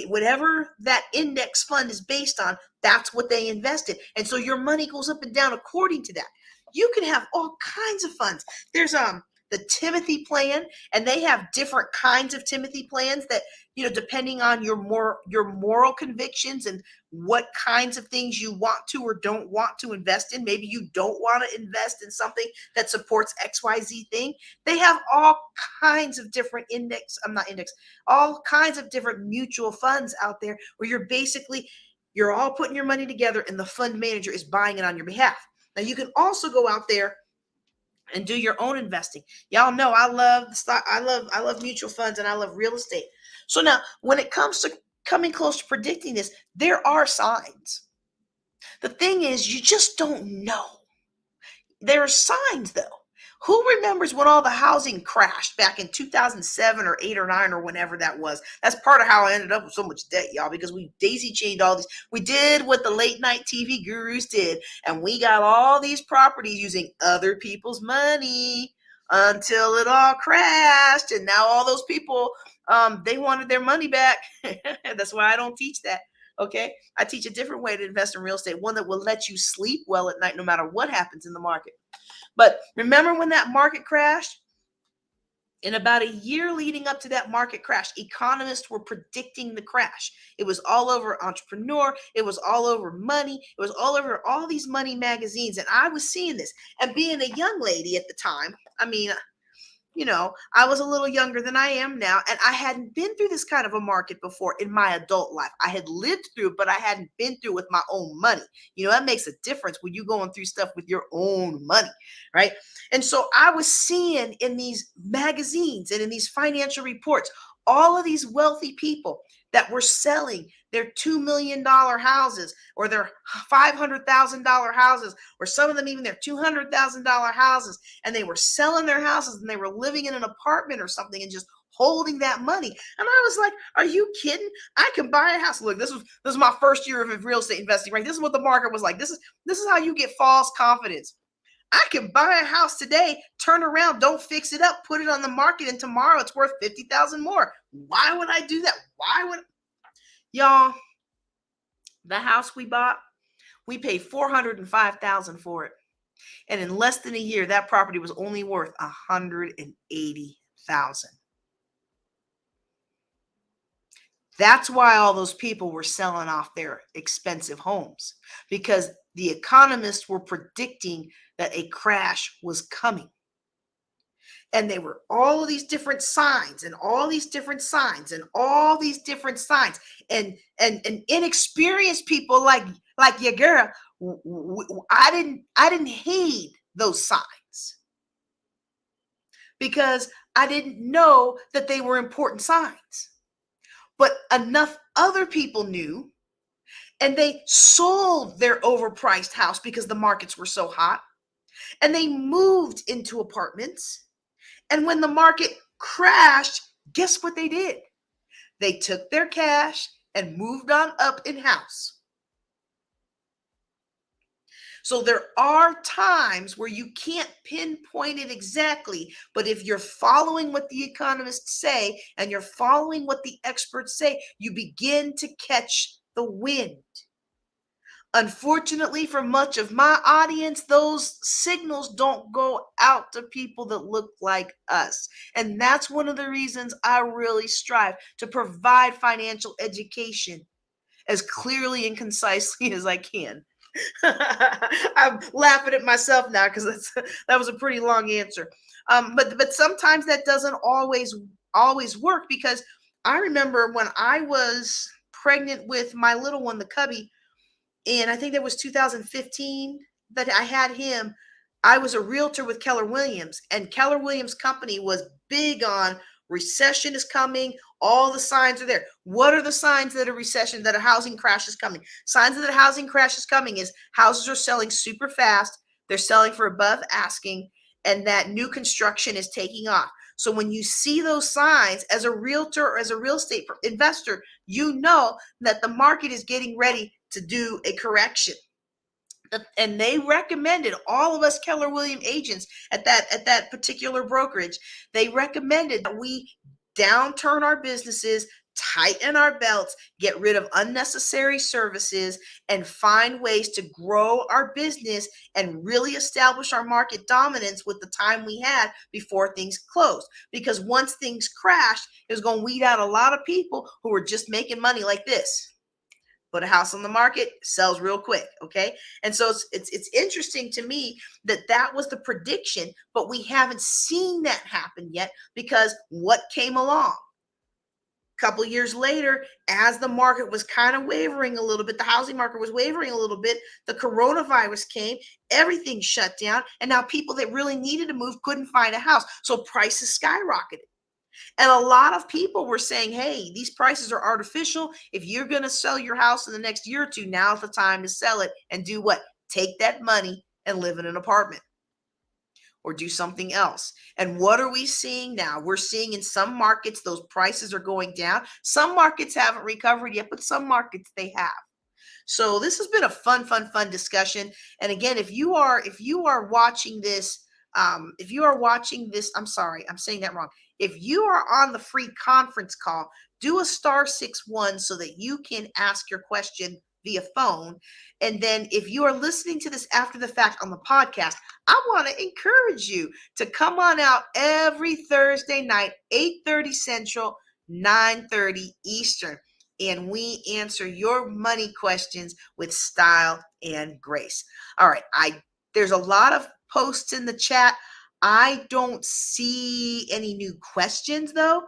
whatever that index fund is based on, that's what they invested. And so your money goes up and down according to that. You can have all kinds of funds. There's the Timothy plan, and they have different kinds of Timothy plans that, depending on your moral convictions and what kinds of things you want to or don't want to invest in. Maybe you don't want to invest in something that supports XYZ thing. They have all kinds of different all kinds of different mutual funds out there, where you're all putting your money together, and the fund manager is buying it on your behalf. Now you can also go out there and do your own investing. Y'all know I love the stock. I love mutual funds and I love real estate. So now when it comes to coming close to predicting this, there are signs. The thing is, you just don't know. There are signs though. Who remembers when all the housing crashed back in 2007 or 8 or 9 or whenever that was? That's part of how I ended up with so much debt, y'all, because we daisy chained all these. We did what the late night TV gurus did, and we got all these properties using other people's money until it all crashed. And now all those people, they wanted their money back. That's why I don't teach that. Okay. I teach a different way to invest in real estate, one that will let you sleep well at night, no matter what happens in the market. But remember when that market crashed? In about a year leading up to that market crash, economists were predicting the crash. It was all over Entrepreneur. It was all over Money. It was all over all these money magazines. And I was seeing this. And being a young lady at the time, I mean, I was a little younger than I am now, and I hadn't been through this kind of a market before in my adult life. I had lived through it, but I hadn't been through it with my own money. That makes a difference when you're going through stuff with your own money, right? And so I was seeing in these magazines and in these financial reports, all of these wealthy people that were selling their $2 million houses or their $500,000 houses, or some of them even their $200,000 houses. And they were selling their houses and they were living in an apartment or something and just holding that money. And I was like, are you kidding? I can buy a house. Look, this was my first year of real estate investing, right? This is what the market was like. This is how you get false confidence. I can buy a house today, turn around, don't fix it up, put it on the market, and tomorrow it's worth $50,000 more. Why would I do that? Y'all, the house we bought, we paid $405,000 for it. And in less than a year, that property was only worth $180,000. That's why all those people were selling off their expensive homes, because the economists were predicting that a crash was coming. And they were all of these different signs and all these different signs and all these different signs. And inexperienced people like your girl, I didn't heed those signs because I didn't know that they were important signs. But enough other people knew, and they sold their overpriced house because the markets were so hot, and they moved into apartments. And when the market crashed, guess what they did? They took their cash and moved on up in house. So there are times where you can't pinpoint it exactly, but if you're following what the economists say and you're following what the experts say, you begin to catch the wind. Unfortunately, for much of my audience, those signals don't go out to people that look like us. And that's one of the reasons I really strive to provide financial education as clearly and concisely as I can. I'm laughing at myself now because that was a pretty long answer. But sometimes that doesn't always work, because I remember when I was pregnant with my little one, the cubby, and I think that was 2015 that I had him. I was a realtor with Keller Williams, and Keller Williams Company was big on recession is coming. All the signs are there. What are the signs that a recession, that a housing crash is coming? Signs that a housing crash is coming is houses are selling super fast. They're selling for above asking, and that new construction is taking off. So when you see those signs as a realtor or as a real estate investor, you know that the market is getting ready to do a correction. And they recommended, all of us Keller Williams agents at that particular brokerage, they recommended that we downturn our businesses, tighten our belts, get rid of unnecessary services, and find ways to grow our business and really establish our market dominance with the time we had before things closed. Because once things crashed, it was going to weed out a lot of people who were just making money like this. Put a house on the market, sells real quick, okay? And so it's interesting to me that was the prediction, but we haven't seen that happen yet, because what came along? Couple years later, as the market was kind of wavering a little bit, the housing market was wavering a little bit, the coronavirus came, everything shut down, and now people that really needed to move couldn't find a house. So prices skyrocketed. And a lot of people were saying, hey, these prices are artificial. If you're going to sell your house in the next year or two, now's the time to sell it and do what? Take that money and live in an apartment or do something else. And what are we seeing now? We're seeing in some markets, those prices are going down. Some markets haven't recovered yet, but some markets they have. So this has been a fun discussion. And again, if you are watching this, I'm sorry, I'm saying that wrong. If you are on the free conference call, do a *61 so that you can ask your question via phone. And then if you are listening to this after the fact on the podcast, I want to encourage you to come on out every Thursday night, 8:30 Central, 9:30 Eastern. And we answer your money questions with style and grace. All right, there's a lot of posts in the chat. I don't see any new questions though.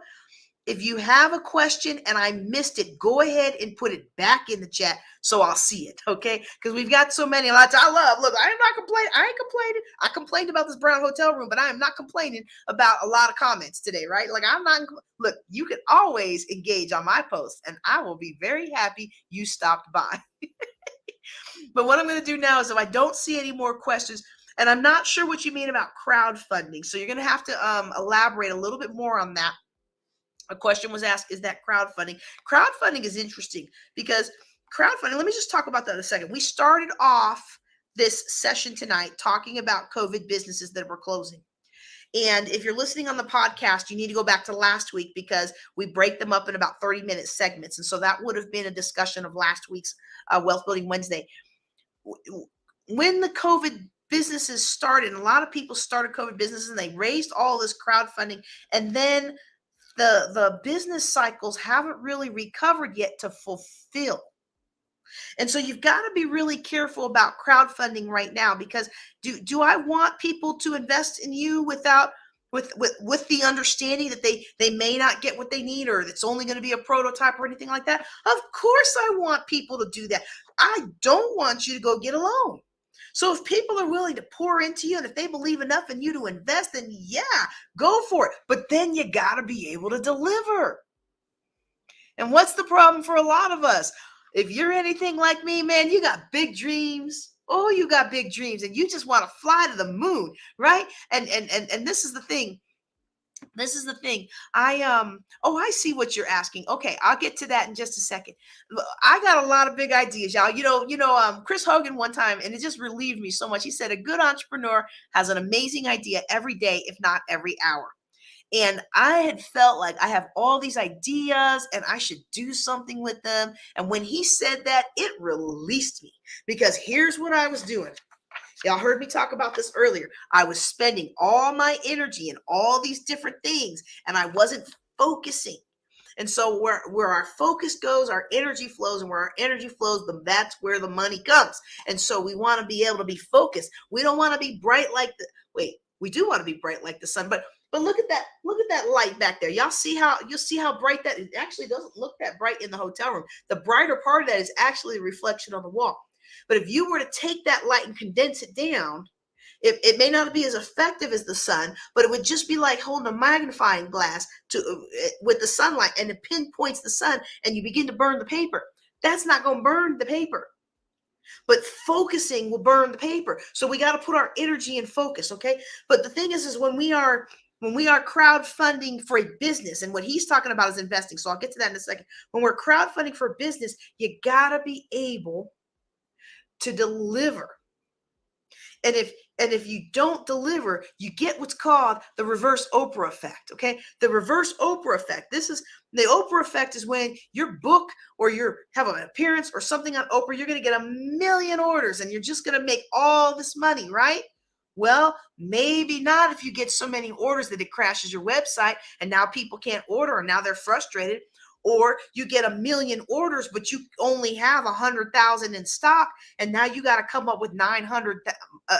If you have a question and I missed it, go ahead and put it back in the chat so I'll see it, okay? Because we've got so many. Look, I am not complaining. I ain't complaining. I complained about this brown hotel room, but I am not complaining about a lot of comments today, right? Like look, you can always engage on my posts and I will be very happy you stopped by. But what I'm going to do now is if I don't see any more questions, and I'm not sure what you mean about crowdfunding, so you're going to have to elaborate a little bit more on that. A question was asked, is that crowdfunding? Crowdfunding is interesting because crowdfunding, let me just talk about that in a second. We started off this session tonight talking about COVID businesses that were closing. And if you're listening on the podcast, you need to go back to last week because we break them up in about 30-minute segments. And so that would have been a discussion of last week's Wealth Building Wednesday. When the COVID businesses started, and a lot of people started COVID businesses and they raised all this crowdfunding, and then the business cycles haven't really recovered yet to fulfill. And so you've got to be really careful about crowdfunding right now, because do I want people to invest in you with the understanding that they may not get what they need, or it's only going to be a prototype or anything like that? Of course I want people to do that. I don't want you to go get a loan. So if people are willing to pour into you and if they believe enough in you to invest, then yeah, go for it. But then you got to be able to deliver. And what's the problem for a lot of us? If you're anything like me, man, you got big dreams. Oh, you got big dreams and you just want to fly to the moon, right? And this is the thing. This is the thing. I see what you're asking. Okay, I'll get to that in just a second. I got a lot of big ideas, y'all. Chris Hogan one time, and it just relieved me so much. He said, a good entrepreneur has an amazing idea every day, if not every hour. And I had felt like I have all these ideas and I should do something with them. And when he said that, it released me, because here's what I was doing. Y'all heard me talk about this earlier. I was spending all my energy in all these different things and I wasn't focusing. And so where our focus goes, our energy flows, and where our energy flows, that's where the money comes. And so we want to be able to be focused. We don't want to be bright we do want to be bright like the sun, but look at that light back there. You'll see how bright that is. It actually doesn't look that bright in the hotel room. The brighter part of that is actually a reflection on the wall. But if you were to take that light and condense it down, it may not be as effective as the sun, but it would just be like holding a magnifying glass with the sunlight, and it pinpoints the sun and you begin to burn the paper. That's not going to burn the paper. But focusing will burn the paper. So we got to put our energy in focus, okay? But the thing is when we are crowdfunding for a business, and what he's talking about is investing. So I'll get to that in a second. When we're crowdfunding for a business, you got to be able to deliver. And if you don't deliver, you get what's called the reverse Oprah effect, okay? The reverse Oprah effect. The Oprah effect is when your book or you have an appearance or something on Oprah, you're going to get 1 million orders and you're just going to make all this money, right? Well, maybe not if you get so many orders that it crashes your website and now people can't order and now they're frustrated. Or you get 1 million orders, but you only have 100,000 in stock, and now you got to come up with 900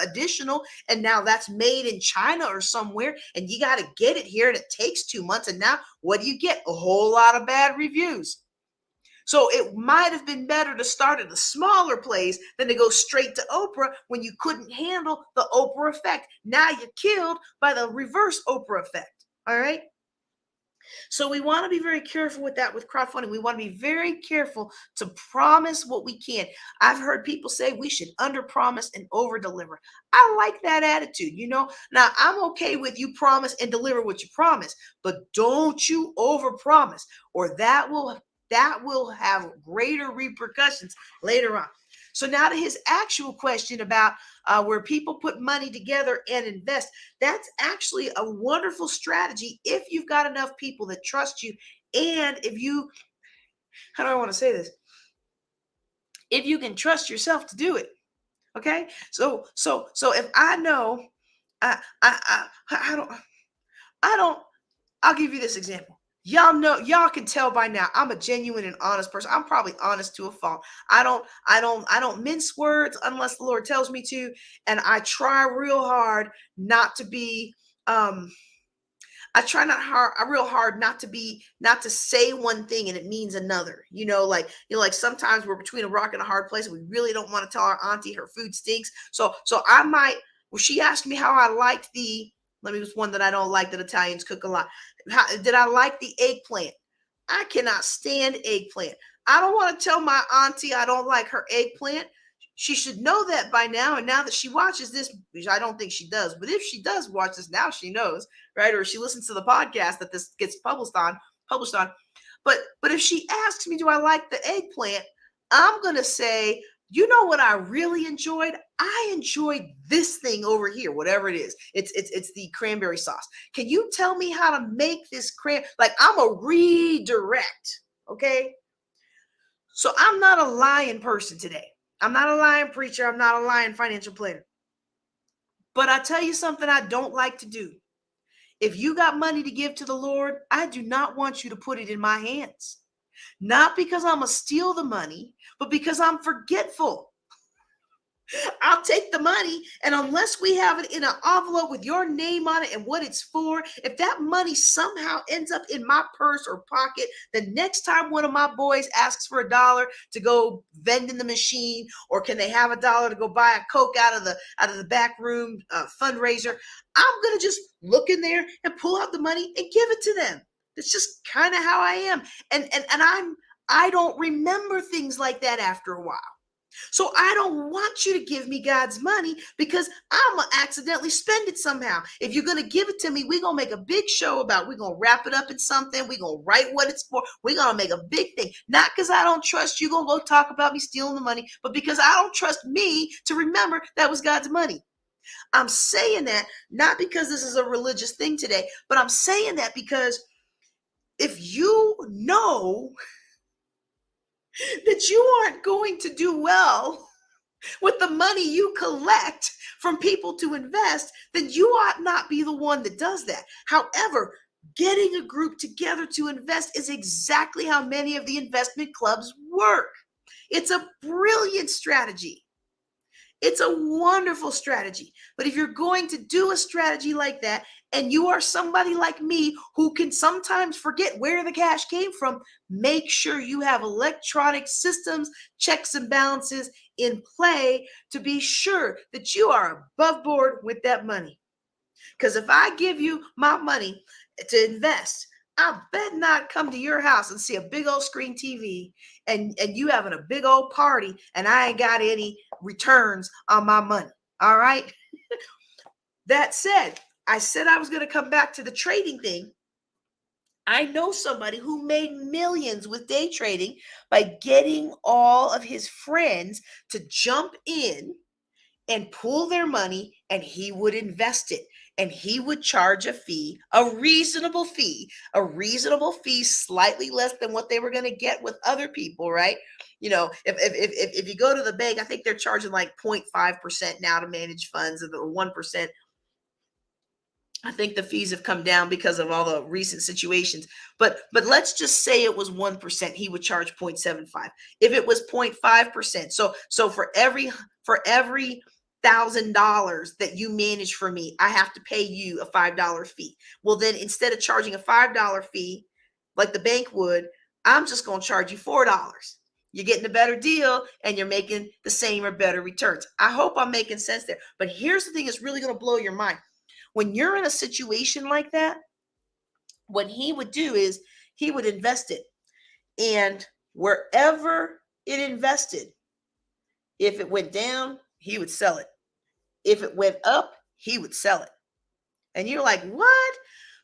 additional, and now that's made in China or somewhere, and you got to get it here, and it takes 2 months, and now what do you get? A whole lot of bad reviews. So it might have been better to start at a smaller place than to go straight to Oprah when you couldn't handle the Oprah effect. Now you're killed by the reverse Oprah effect. All right. So we want to be very careful with that with crowdfunding. We want to be very careful to promise what we can. I've heard people say we should under promise and over deliver. I like that attitude. Now I'm okay with you promise and deliver what you promise, but don't you over promise, or that will have greater repercussions later on. So now to his actual question about where people put money together and invest. That's actually a wonderful strategy if you've got enough people that trust you, and how do I want to say this? If you can trust yourself to do it. Okay. So if I know, I don't. I'll give you this example. Y'all can tell by now I'm a genuine and honest person. I'm probably honest to a fault. I don't mince words unless the Lord tells me to, and I try real hard not to be real hard not to say one thing and it means another. Like sometimes we're between a rock and a hard place and we really don't want to tell our auntie her food stinks. So I might, she asked me how I liked let me just one that I don't like that Italians cook a lot. Did I like the eggplant? I cannot stand eggplant. I don't want to tell my auntie I don't like her eggplant. She should know that by now. And now that she watches this, which I don't think she does, but if she does watch this, now she knows, right? Or she listens to the podcast that this gets published on. But if she asks me, do I like the eggplant? I'm going to say, you know what I really enjoyed? I enjoyed this thing over here, whatever it is. It's the cranberry sauce. Can you tell me how to make this like I'm a redirect, okay? So I'm not a lying person today. I'm not a lying preacher. I'm not a lying financial planner. But I tell you something I don't like to do. If you got money to give to the Lord, I do not want you to put it in my hands. Not because I'm going to steal the money, but because I'm forgetful. I'll take the money, and unless we have it in an envelope with your name on it and what it's for, if that money somehow ends up in my purse or pocket, the next time one of my boys asks for $1 to go vend in the machine, or can they have $1 to go buy a Coke out of the back room fundraiser, I'm gonna just look in there and pull out the money and give it to them. That's just kind of how I am, and I don't remember things like that after a while. So I don't want you to give me God's money because I'm going to accidentally spend it somehow. If you're going to give it to me, we're going to make a big show about it. We're going to wrap it up in something. We're going to write what it's for. We're going to make a big thing. Not because I don't trust you going to go talk about me stealing the money, but because I don't trust me to remember that was God's money. I'm saying that not because this is a religious thing today, but I'm saying that because if you know that you aren't going to do well with the money you collect from people to invest, then you ought not be the one that does that. However, getting a group together to invest is exactly how many of the investment clubs work. It's a brilliant strategy. It's a wonderful strategy. But if you're going to do a strategy like that, and you are somebody like me who can sometimes forget where the cash came from, make sure you have electronic systems, checks and balances in play to be sure that you are above board with that money. Because if I give you my money to invest, I bet not come to your house and see a big old screen TV and you having a big old party and I ain't got any returns on my money. All right. That said, I said I was going to come back to the trading thing. I know somebody who made millions with day trading by getting all of his friends to jump in and pool their money, and he would invest it. And he would charge a fee, a reasonable fee, slightly less than what they were going to get with other people, right? If you go to the bank, I think they're charging like 0.5% now to manage funds, or 1%. I think the fees have come down because of all the recent situations. But let's just say it was 1%, he would charge 0.75. If it was 0.5%, so for every $1,000 that you manage for me, I have to pay you a $5 fee. Well, then instead of charging a $5 fee like the bank would, I'm just going to charge you $4. You're getting a better deal and you're making the same or better returns. I hope I'm making sense there. But here's the thing that's really going to blow your mind. When you're in a situation like that, what he would do is he would invest it. And wherever it invested, if it went down, he would sell it. If it went up, he would sell it. And you're like, what?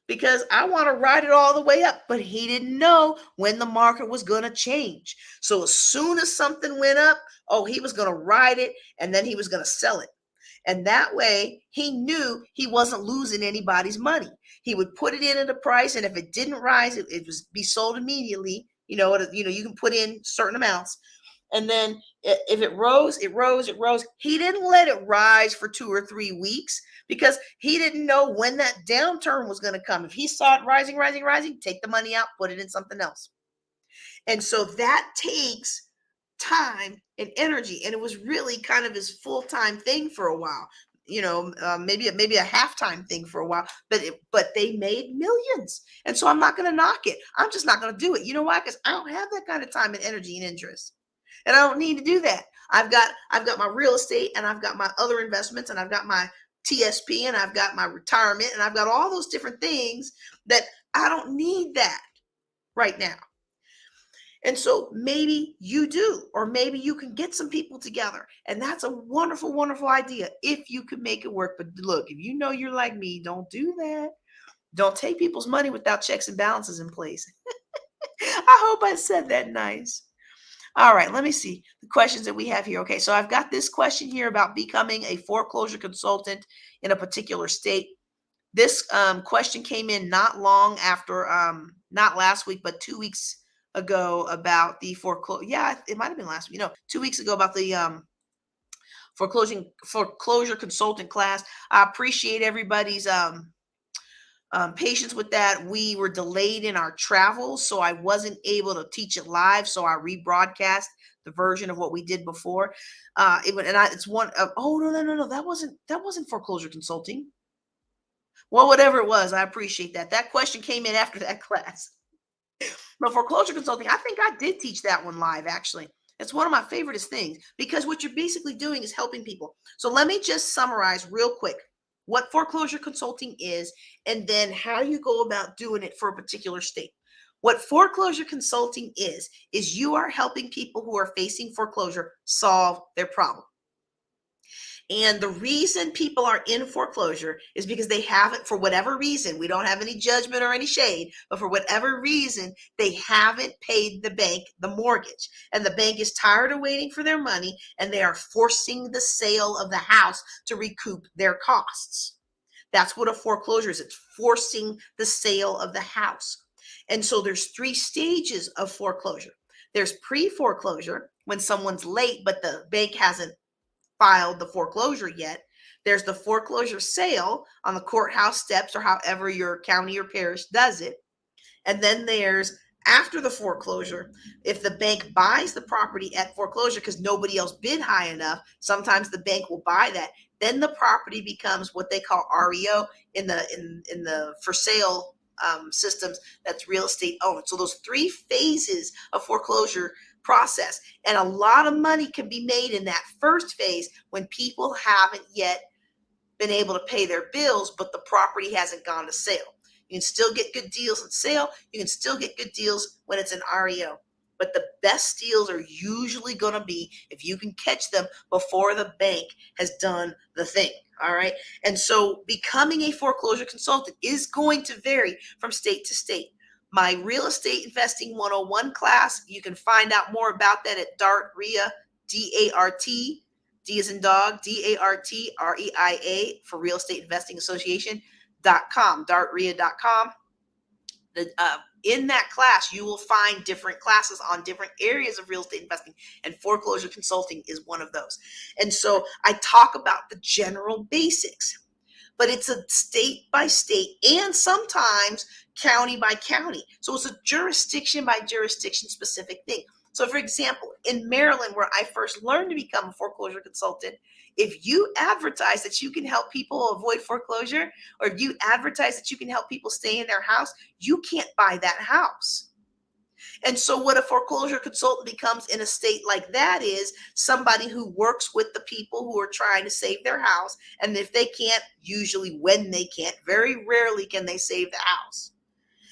Because I want to ride it all the way up. But he didn't know when the market was going to change. So as soon as something went up, oh, he was going to ride it and then he was going to sell it. And that way he knew he wasn't losing anybody's money. He would put it in at a price, and if it didn't rise, it was be sold immediately. You can put in certain amounts. And then if it rose, it rose, it rose. He didn't let it rise for 2 or 3 weeks because he didn't know when that downturn was going to come. If he saw it rising, rising, rising, take the money out, put it in something else. And so that takes time and energy, and it was really kind of his full-time thing for a while. Maybe a halftime thing for a while, but they made millions. And so I'm not going to knock it. I'm just not going to do it. You know why? Because I don't have that kind of time and energy and interest, and I don't need to do that. I've got my real estate, and I've got my other investments, and I've got my TSP, and I've got my retirement, and I've got all those different things that I don't need that right now. And so maybe you do, or maybe you can get some people together. And that's a wonderful, wonderful idea if you could make it work. But look, if you know you're like me, don't do that. Don't take people's money without checks and balances in place. I hope I said that nice. All right, let me see the questions that we have here. Okay, so I've got this question here about becoming a foreclosure consultant in a particular state. This question came in not long after, not last week, but 2 weeks ago about the foreclosure. Yeah, it might have been last week. 2 weeks ago about the foreclosure consultant class. I appreciate everybody's patience with that. We were delayed in our travel, so I wasn't able to teach it live. So I rebroadcast the version of what we did before. It's one of, oh, no, that wasn't foreclosure consulting. Well, whatever it was, I appreciate that. That question came in after that class. But foreclosure consulting, I think I did teach that one live, actually. It's one of my favoriteest things because what you're basically doing is helping people. So let me just summarize real quick what foreclosure consulting is and then how you go about doing it for a particular state. What foreclosure consulting is you are helping people who are facing foreclosure solve their problem. And the reason people are in foreclosure is because they haven't, for whatever reason, we don't have any judgment or any shade, but for whatever reason, they haven't paid the bank the mortgage. And the bank is tired of waiting for their money, and they are forcing the sale of the house to recoup their costs. That's what a foreclosure is. It's forcing the sale of the house. And so there's 3 stages of foreclosure. There's pre-foreclosure, when someone's late, but the bank hasn't filed the foreclosure yet. There's the foreclosure sale on the courthouse steps or however your county or parish does it. And then there's after the foreclosure, if the bank buys the property at foreclosure because nobody else bid high enough, sometimes the bank will buy that. Then the property becomes what they call REO in the for sale systems. That's real estate owned. So those 3 phases of foreclosure process, and a lot of money can be made in that first phase when people haven't yet been able to pay their bills, but the property hasn't gone to sale. You can still get good deals at sale. You can still get good deals when it's an REO. But the best deals are usually going to be if you can catch them before the bank has done the thing. All right. And so becoming a foreclosure consultant is going to vary from state to state. My Real Estate Investing 101 class, you can find out more about that at DART REIA, D-A-R-T, D as in dog, D-A-R-T-R-E-I-A for Real Estate Investing Association.com, dartrea.com. In that class, you will find different classes on different areas of real estate investing, and foreclosure consulting is one of those. And so I talk about the general basics. but it's a state by state and sometimes county by county. So it's a jurisdiction by jurisdiction specific thing. So for example, in Maryland, where I first learned to become a foreclosure consultant, if you advertise that you can help people avoid foreclosure, or if you advertise that you can help people stay in their house, you can't buy that house. And so what a foreclosure consultant becomes in a state like that is somebody who works with the people who are trying to save their house. And if they can't, usually when they can't, very rarely can they save the house.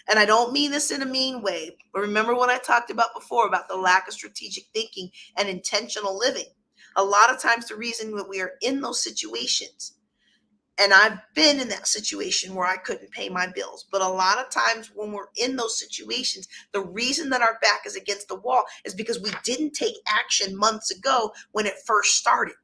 And I don't mean this in a mean way, but remember what I talked about before about the lack of strategic thinking and intentional living. A lot of times the reason that we are in those situations, and I've been in that situation where I couldn't pay my bills, but a lot of times when we're in those situations, the reason that our back is against the wall is because we didn't take action months ago when it first started.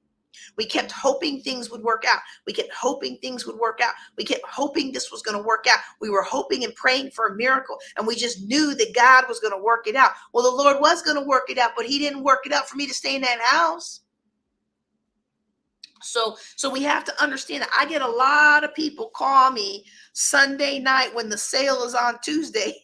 We kept hoping things would work out. We kept hoping things would work out. We kept hoping this was going to work out. We were hoping and praying for a miracle, and we just knew that God was going to work it out. Well, the Lord was going to work it out, but he didn't work it out for me to stay in that house. So we have to understand that I get a lot of people call me Sunday night when the sale is on Tuesday,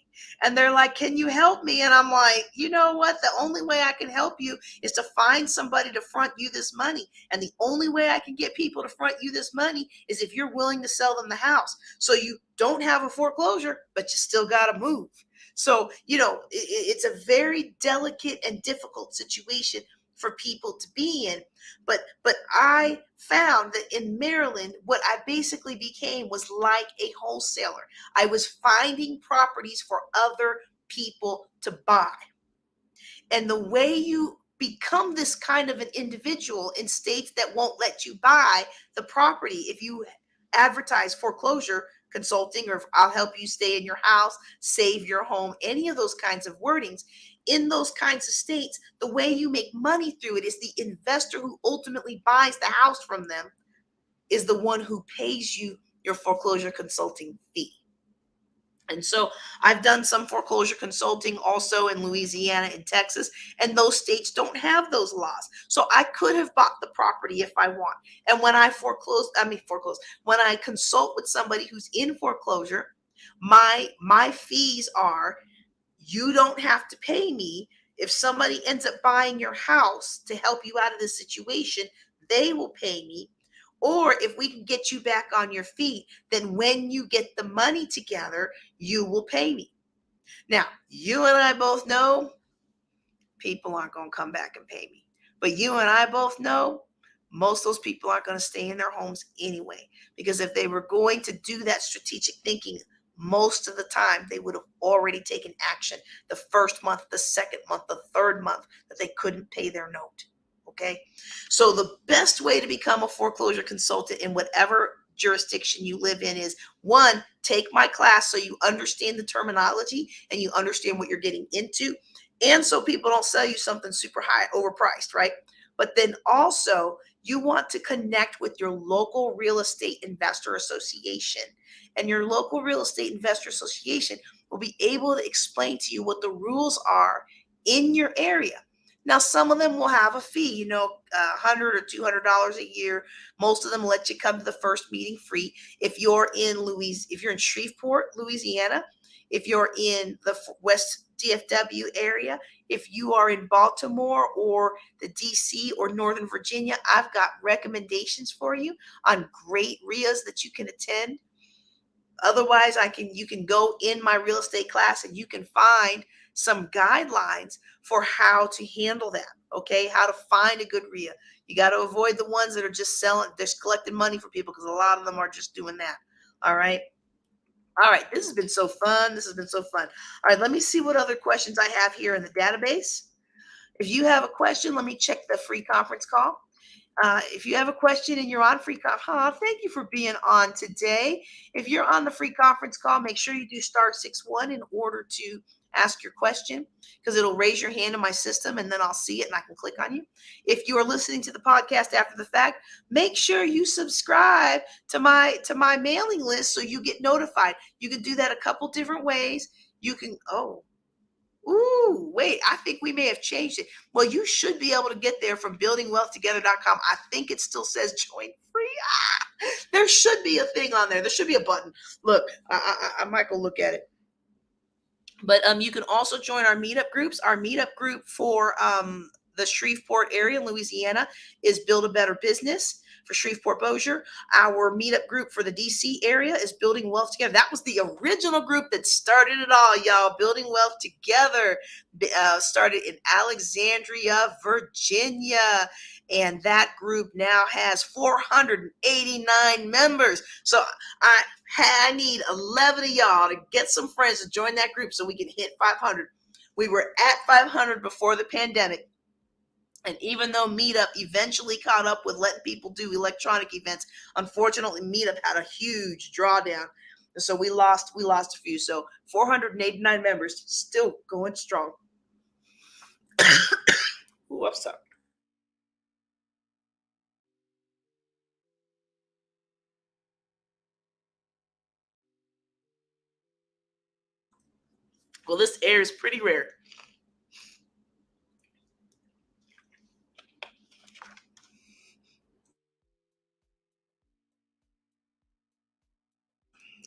and they're like, can you help me? And I'm like, you know what? The only way I can help you is to find somebody to front you this money. And the only way I can get people to front you this money is if you're willing to sell them the house. So you don't have a foreclosure, but you still got to move. So, it's a very delicate and difficult situation for people to be in. But I found that in Maryland, what I basically became was like a wholesaler. I was finding properties for other people to buy. And the way you become this kind of an individual in states that won't let you buy the property, if you advertise foreclosure consulting, or if I'll help you stay in your house, save your home, any of those kinds of wordings, in those kinds of states, the way you make money through it is the investor who ultimately buys the house from them is the one who pays you your foreclosure consulting fee. And so I've done some foreclosure consulting also in Louisiana and Texas, and those states don't have those laws. So I could have bought the property if I want. And when I when I consult with somebody who's in foreclosure, my fees are, you don't have to pay me. If somebody ends up buying your house to help you out of this situation, they will pay me. Or if we can get you back on your feet, then when you get the money together, you will pay me. Now, you and I both know people aren't going to come back and pay me. But you and I both know most of those people aren't going to stay in their homes anyway. Because if they were going to do that strategic thinking, most of the time they would have already taken action the first month, the second month, the third month that they couldn't pay their note. Okay. So the best way to become a foreclosure consultant in whatever jurisdiction you live in is, one, take my class so you understand the terminology and you understand what you're getting into. And so people don't sell you something super high, overpriced, right? But then also you want to connect with your local real estate investor association. And your local real estate investor association will be able to explain to you what the rules are in your area. Now, some of them will have a fee, $100 or $200 a year. Most of them let you come to the first meeting free. If you're in Shreveport, Louisiana, if you're in the West DFW area, if you are in Baltimore or the DC or Northern Virginia, I've got recommendations for you on great RIAs that you can attend. Otherwise, you can go in my real estate class and you can find some guidelines for how to handle that. Okay. How to find a good RIA. You got to avoid the ones that are just collecting money for people, because a lot of them are just doing that. All right. All right. This has been so fun. All right. Let me see what other questions I have here in the database. If you have a question, let me check the free conference call. If you have a question and you're on free thank you for being on today. If you're on the free conference call, make sure you do *61 in order to ask your question, because it'll raise your hand in my system and then I'll see it and I can click on you. If you are listening to the podcast after the fact, make sure you subscribe to my mailing list so you get notified. You can do that a couple different ways. You can, wait, I think we may have changed it. Well, you should be able to get there from buildingwealthtogether.com. I think it still says join free. There should be a thing on there. There should be a button. Look, I might go look at it. But you can also join our meetup groups. Our meetup group for the Shreveport area in Louisiana is Build a Better Business for Shreveport Bossier. Our meetup group for the DC area is Building Wealth Together. That was the original group that started it all, y'all. Building Wealth Together started in Alexandria, Virginia. And that group now has 489 members. So I need 11 of y'all to get some friends to join that group so we can hit 500. We were at 500 before the pandemic. And even though Meetup eventually caught up with letting people do electronic events, unfortunately, Meetup had a huge drawdown. And so we lost a few. So 489 members, still going strong. Ooh, I'm sorry. Well, this air is pretty rare.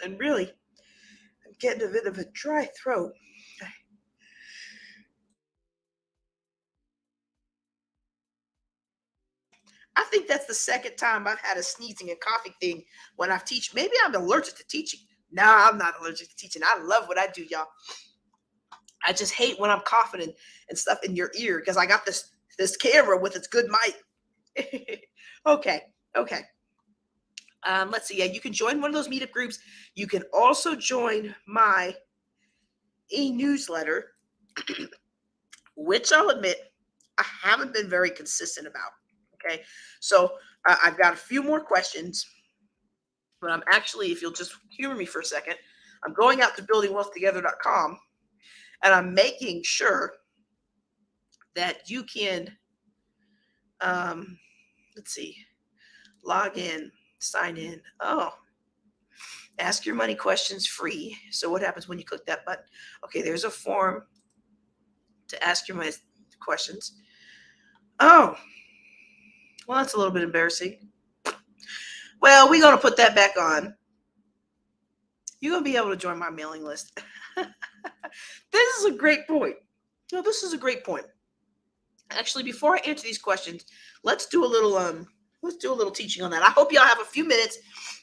And really, I'm getting a bit of a dry throat. I think that's the second time I've had a sneezing and coughing thing when I've teach. Maybe I'm allergic to teaching. No, I'm not allergic to teaching. I love what I do, y'all. I just hate when I'm coughing and stuff in your ear because I got this camera with its good mic. Okay. Let's see. Yeah, you can join one of those meetup groups. You can also join my e-newsletter, which I'll admit I haven't been very consistent about. Okay, so I've got a few more questions, but I'm actually, if you'll just humor me for a second, I'm going out to buildingwealthtogether.com and I'm making sure that you can, let's see, log in, sign in. Oh, ask your money questions free. So what happens when you click that button? Okay, there's a form to ask your money questions. Oh, well, that's a little bit embarrassing. Well, we're going to put that back on. You're going to be able to join my mailing list. This is a great point. No, this is a great point. Actually, before I answer these questions, let's do a little teaching on that. I hope y'all have a few minutes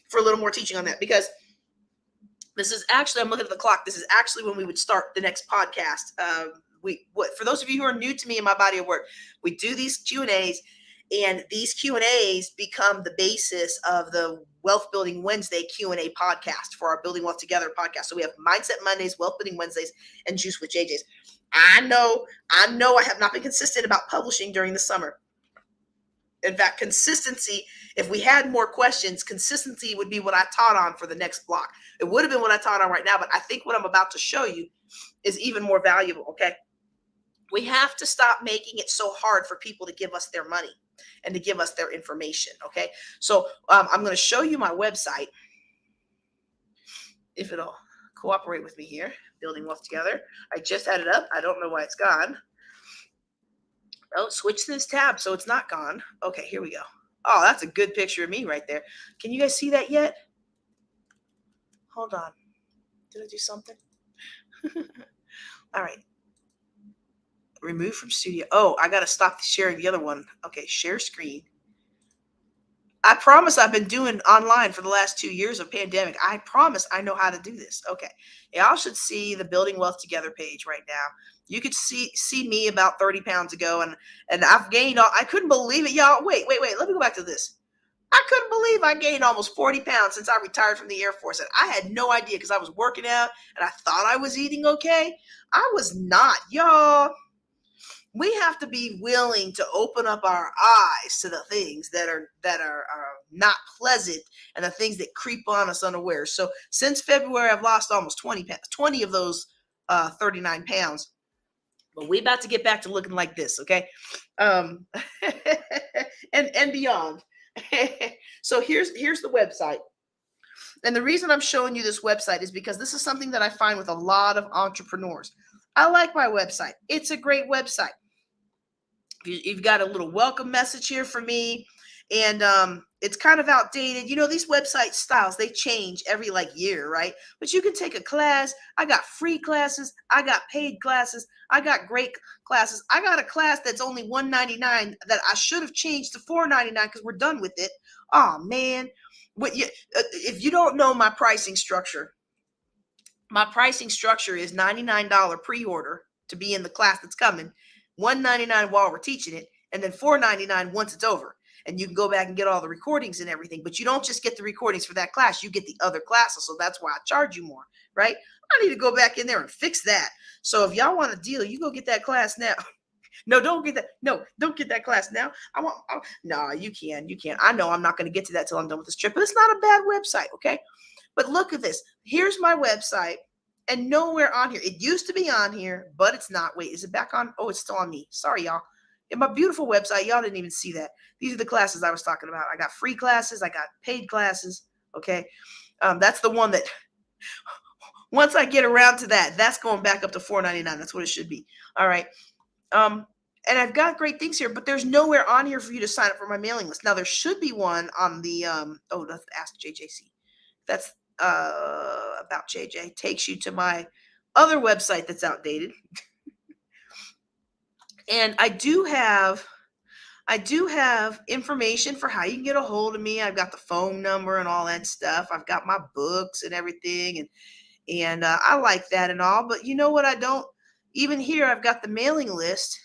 for a little more teaching on that because this is actually, I'm looking at the clock. This is actually when we would start the next podcast. For those of you who are new to me in my body of work, we do these Q&As, and these Q&As become the basis of the Wealth Building Wednesday Q&A podcast for our Building Wealth Together podcast. So we have Mindset Mondays, Wealth Building Wednesdays, and Juice with JJ's. I know I have not been consistent about publishing during the summer. In fact, consistency, if we had more questions, consistency would be what I taught on for the next block. It would have been what I taught on right now, but I think what I'm about to show you is even more valuable, okay? We have to stop making it so hard for people to give us their money and to give us their information, okay? So I'm going to show you my website, if it'll cooperate with me here, Building Wealth Together. I just had it up. I don't know why it's gone. Oh, switch to this tab so it's not gone. Okay, here we go. Oh, that's a good picture of me right there. Can you guys see that yet? Hold on. Did I do something? All right. Remove from studio. Oh, I got to stop sharing the other one. Okay, share screen. I promise I've been doing online for the last 2 years of pandemic. I promise I know how to do this. Okay. Y'all should see the Building Wealth Together page right now. You could see me about 30 pounds ago, and I've gained I couldn't believe it, y'all. Wait. Let me go back to this. I couldn't believe I gained almost 40 pounds since I retired from the Air Force. And I had no idea because I was working out and I thought I was eating okay. I was not, y'all. We have to be willing to open up our eyes to the things that are not pleasant and the things that creep on us unaware. So since February, I've lost almost 20 of those 39 pounds. But we about to get back to looking like this, okay? And beyond. So here's the website. And the reason I'm showing you this website is because this is something that I find with a lot of entrepreneurs. I like my website. It's a great website. You've got a little welcome message here for me. And it's kind of outdated. You know, these website styles, they change every like year, right? But you can take a class. I got free classes. I got paid classes. I got great classes. I got a class that's only $199 that I should have changed to $499 because we're done with it. Oh man. If you don't know my pricing structure is $99 pre-order to be in the class that's coming, $199 while we're teaching it, and then $499 once it's over. And you can go back and get all the recordings and everything. But you don't just get the recordings for that class. You get the other classes. So that's why I charge you more, right? I need to go back in there and fix that. So if y'all want a deal, you go get that class now. No, don't get that. No, don't get that class now. No, you can. I know I'm not going to get to that till I'm done with this trip. But it's not a bad website, okay? But look at this. Here's my website. And nowhere on here. It used to be on here, but it's not. Wait, is it back on? Oh, it's still on me. Sorry, y'all. In my beautiful website, y'all didn't even see that. These are the classes I was talking about. I got free classes. I got paid classes. Okay. That's the one that once I get around to that, that's going back up to $499. That's what it should be. All right. And I've got great things here, but there's nowhere on here for you to sign up for my mailing list. Now there should be one on the that's Ask JJC. That's about JJ. Takes you to my other website that's outdated. And I do have information for how you can get a hold of me. I've got the phone number and all that stuff. I've got my books and everything, and I like that and all. But you know what? I don't. Even here, I've got the mailing list,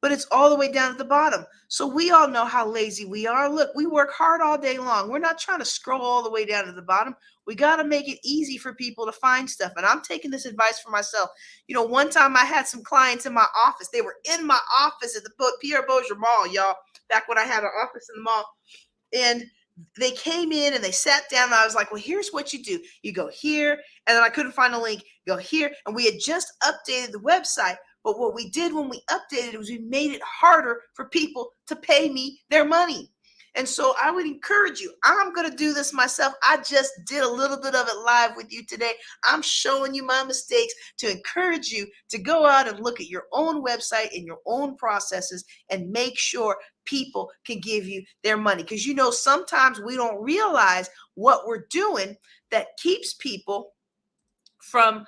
but it's all the way down at the bottom. So we all know how lazy we are. Look, we work hard all day long. We're not trying to scroll all the way down to the bottom. We got to make it easy for people to find stuff. And I'm taking this advice for myself. You know, one time I had some clients in my office. They were in my office at the Pierre Bossier Mall, y'all, back when I had an office in the mall. And they came in and they sat down. And I was like, well, here's what you do. You go here. And then I couldn't find a link. You go here. And we had just updated the website. But what we did when we updated it was we made it harder for people to pay me their money. And so I would encourage you. I'm going to do this myself. I just did a little bit of it live with you today. I'm showing you my mistakes to encourage you to go out and look at your own website and your own processes and make sure people can give you their money. Because, you know, sometimes we don't realize what we're doing that keeps people from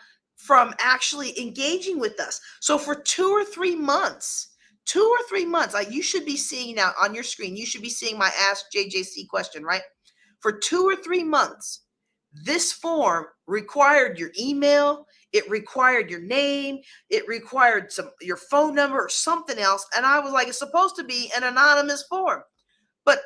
actually engaging with us. So for 2 or 3 months, you should be seeing now on your screen, you should be seeing my Ask JJC question, right? For 2 or 3 months, this form required your email, it required your name, it required your phone number or something else. And I was like, it's supposed to be an anonymous form. But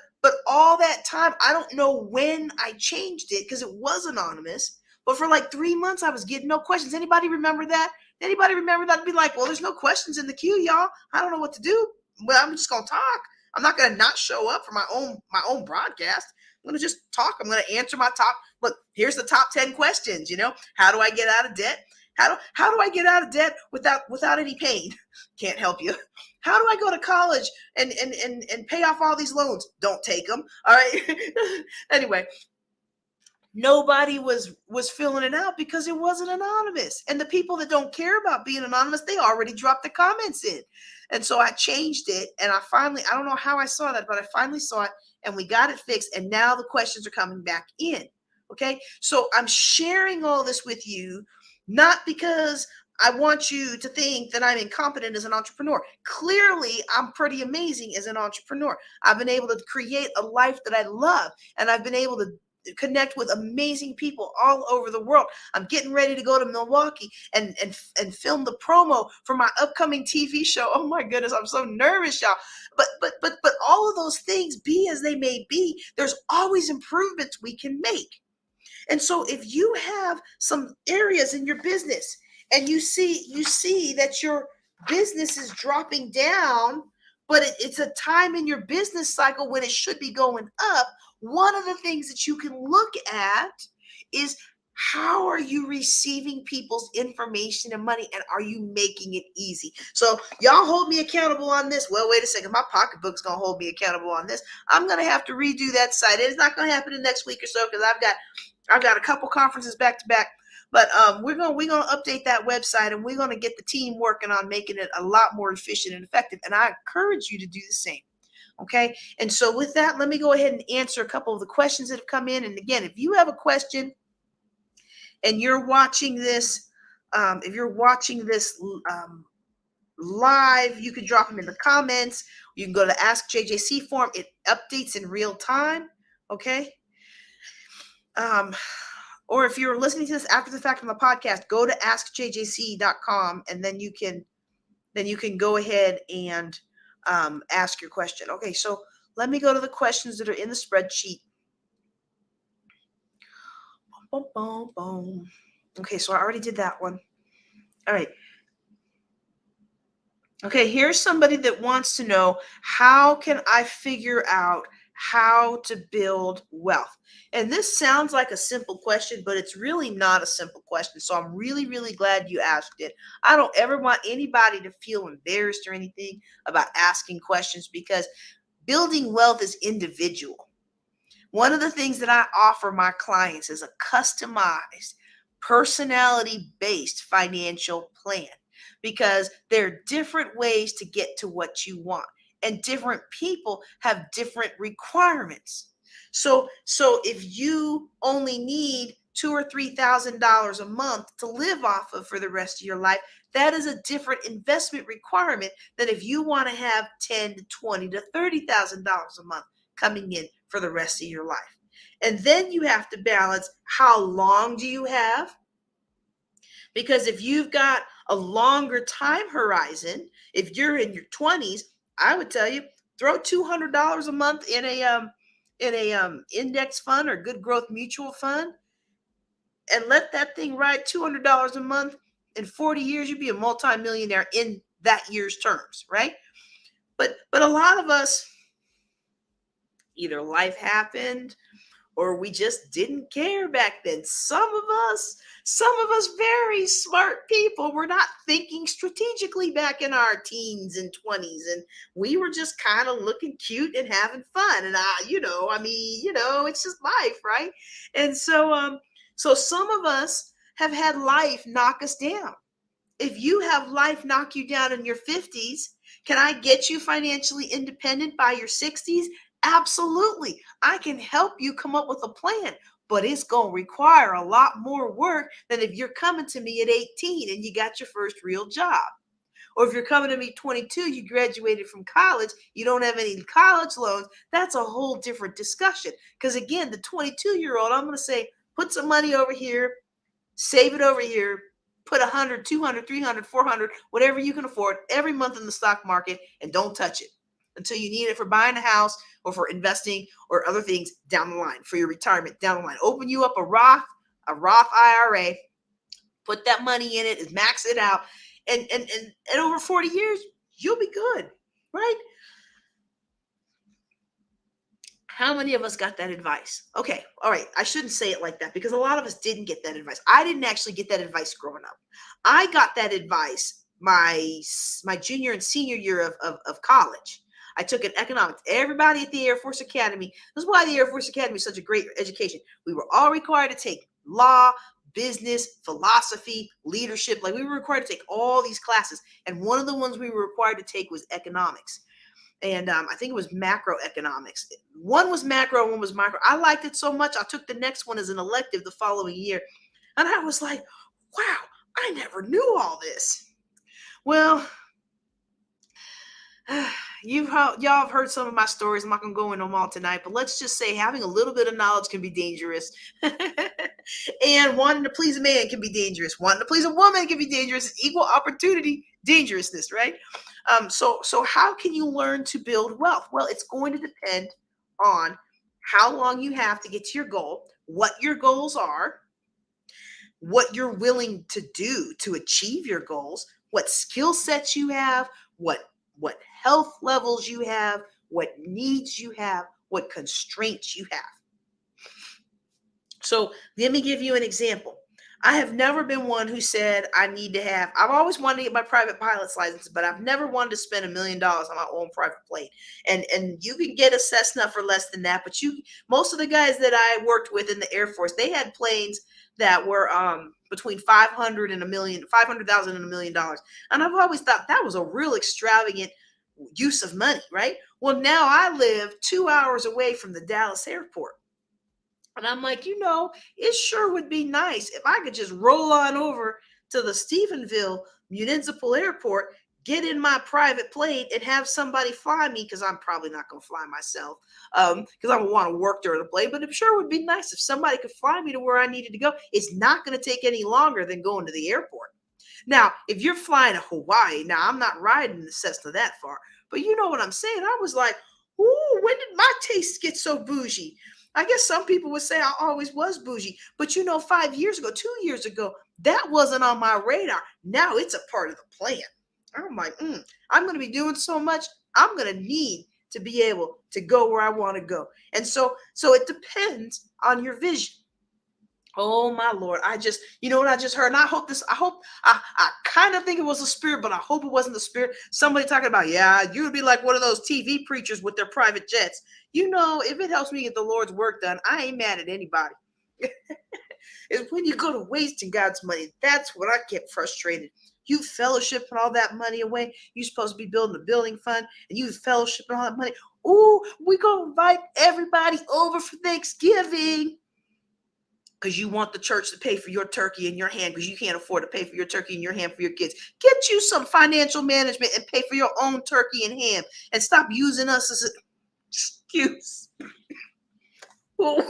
all that time, I don't know when I changed it because it was anonymous. But for like 3 months, I was getting no questions. Anybody remember that? Anybody remember that? I'd be like, well, there's no questions in the queue, y'all. I don't know what to do. Well, I'm just going to talk. I'm not going to not show up for my own broadcast. I'm going to just talk. I'm going to answer my top. Look, here's the top 10 questions. You know, how do I get out of debt? How do I get out of debt without any pain? Can't help you. How do I go to college and pay off all these loans? Don't take them. All right. Anyway. Nobody was filling it out because it wasn't anonymous. And the people that don't care about being anonymous, they already dropped the comments in. And so I changed it. And I don't know how I saw that, but I finally saw it and we got it fixed. And now the questions are coming back in. Okay. So I'm sharing all this with you, not because I want you to think that I'm incompetent as an entrepreneur. Clearly, I'm pretty amazing as an entrepreneur. I've been able to create a life that I love, and I've been able to connect with amazing people all over the world. I'm getting ready to go to Milwaukee and film the promo for my upcoming TV show. Oh my goodness, I'm so nervous, y'all. But all of those things, be as they may be, there's always improvements we can make. And so if you have some areas in your business and you see that your business is dropping down, but it's a time in your business cycle when it should be going up, one of the things that you can look at is how are you receiving people's information and money, and are you making it easy? So y'all hold me accountable on this. Well, wait a second. My pocketbook's going to hold me accountable on this. I'm going to have to redo that site. It's not going to happen in the next week or so because I've got a couple conferences back to back. But we're going to update that website, and we're going to get the team working on making it a lot more efficient and effective. And I encourage you to do the same. Okay. And so with that, let me go ahead and answer a couple of the questions that have come in. And again, if you have a question and you're watching this, if you're watching this live, you can drop them in the comments. You can go to Ask JJC form. It updates in real time. Okay. Or if you're listening to this after the fact on the podcast, go to askjjc.com and then you can go ahead and ask your question. Okay, so let me go to the questions that are in the spreadsheet. Boom, boom, boom. Okay, so I already did that one. All right. Okay, here's somebody that wants to know, how can I figure out how to build wealth? And this sounds like a simple question, but it's really not a simple question. So I'm really, really glad you asked it. I don't ever want anybody to feel embarrassed or anything about asking questions, because building wealth is individual. One of the things that I offer my clients is a customized, personality-based financial plan, because there are different ways to get to what you want, and different people have different requirements. So if you only need $2,000 or $3,000 a month to live off of for the rest of your life, that is a different investment requirement than if you want to have $10,000 to $20,000 to $30,000 a month coming in for the rest of your life. And then you have to balance, how long do you have? Because if you've got a longer time horizon, if you're in your 20s, I would tell you, throw $200 a month in a index fund or good growth mutual fund, and let that thing ride $200 a month. In 40 years, you'd be a multimillionaire in that year's terms, right? But a lot of us, either life happened or we just didn't care back then. Some of us very smart people were not thinking strategically back in our teens and 20s, and we were just kind of looking cute and having fun. And it's just life, right? And so some of us have had life knock us down. If you have life knock you down in your 50s, can I get you financially independent by your 60s? Absolutely. I can help you come up with a plan, but it's going to require a lot more work than if you're coming to me at 18 and you got your first real job. Or if you're coming to me 22, you graduated from college, you don't have any college loans. That's a whole different discussion. Because again, the 22-year-old, I'm going to say, put some money over here, save it over here, put 100, 200, 300, 400, whatever you can afford every month in the stock market, and don't touch it until you need it for buying a house or for investing or other things down the line, for your retirement down the line. Open you up a Roth IRA, put that money in it, max it out, and over 40 years, you'll be good, right? How many of us got that advice? Okay, all right. I shouldn't say it like that, because a lot of us didn't get that advice. I didn't actually get that advice growing up. I got that advice my junior and senior year of college. I took an economics. Everybody at the Air Force Academy, this is why the Air Force Academy is such a great education. We were all required to take law, business, philosophy, leadership. Like, we were required to take all these classes. And one of the ones we were required to take was economics. And I think it was macroeconomics. One was macro, one was micro. I liked it so much, I took the next one as an elective the following year. And I was like, wow, I never knew all this. Well, y'all have heard some of my stories. I'm not going to go into them all tonight, but let's just say having a little bit of knowledge can be dangerous. And wanting to please a man can be dangerous. Wanting to please a woman can be dangerous. Equal opportunity dangerousness, right? So how can you learn to build wealth? Well, it's going to depend on how long you have to get to your goal, what your goals are, what you're willing to do to achieve your goals, what skill sets you have, what health levels you have, what needs you have, what constraints you have. So let me give you an example. I have never been one who said I've always wanted to get my private pilot's license, but I've never wanted to spend $1 million on my own private plane. And you can get a Cessna for less than that, but most of the guys that I worked with in the Air Force, they had planes that were between $500,000 and $1 million. And I've always thought that was a real extravagant use of money, right? Well, now I live 2 hours away from the Dallas airport. And I'm like, it sure would be nice if I could just roll on over to the Stephenville Municipal Airport, get in my private plane, and have somebody fly me, because I'm probably not going to fly myself, because I don't want to work during the plane. But it sure would be nice if somebody could fly me to where I needed to go. It's not going to take any longer than going to the airport. Now, if you're flying to Hawaii, now I'm not riding the Cessna that far, but you know what I'm saying? I was like, ooh, when did my taste get so bougie? I guess some people would say I always was bougie, but 5 years ago, 2 years ago, that wasn't on my radar. Now it's a part of the plan. I'm like, I'm going to be doing so much. I'm going to need to be able to go where I want to go. And so it depends on your vision. Oh my Lord. What I just heard? And I kind of think it was a spirit, but I hope it wasn't the spirit. Somebody talking about, yeah, you would be like one of those TV preachers with their private jets. If it helps me get the Lord's work done, I ain't mad at anybody. It's when you go to wasting God's money. That's what I get frustrated. You fellowship and all that money away. You're supposed to be building a building fund, and you fellowship and all that money. Ooh, we gonna invite everybody over for Thanksgiving, because you want the church to pay for your turkey and your ham, because you can't afford to pay for your turkey and your ham for your kids. Get you some financial management and pay for your own turkey and ham, and stop using us as an excuse. Well,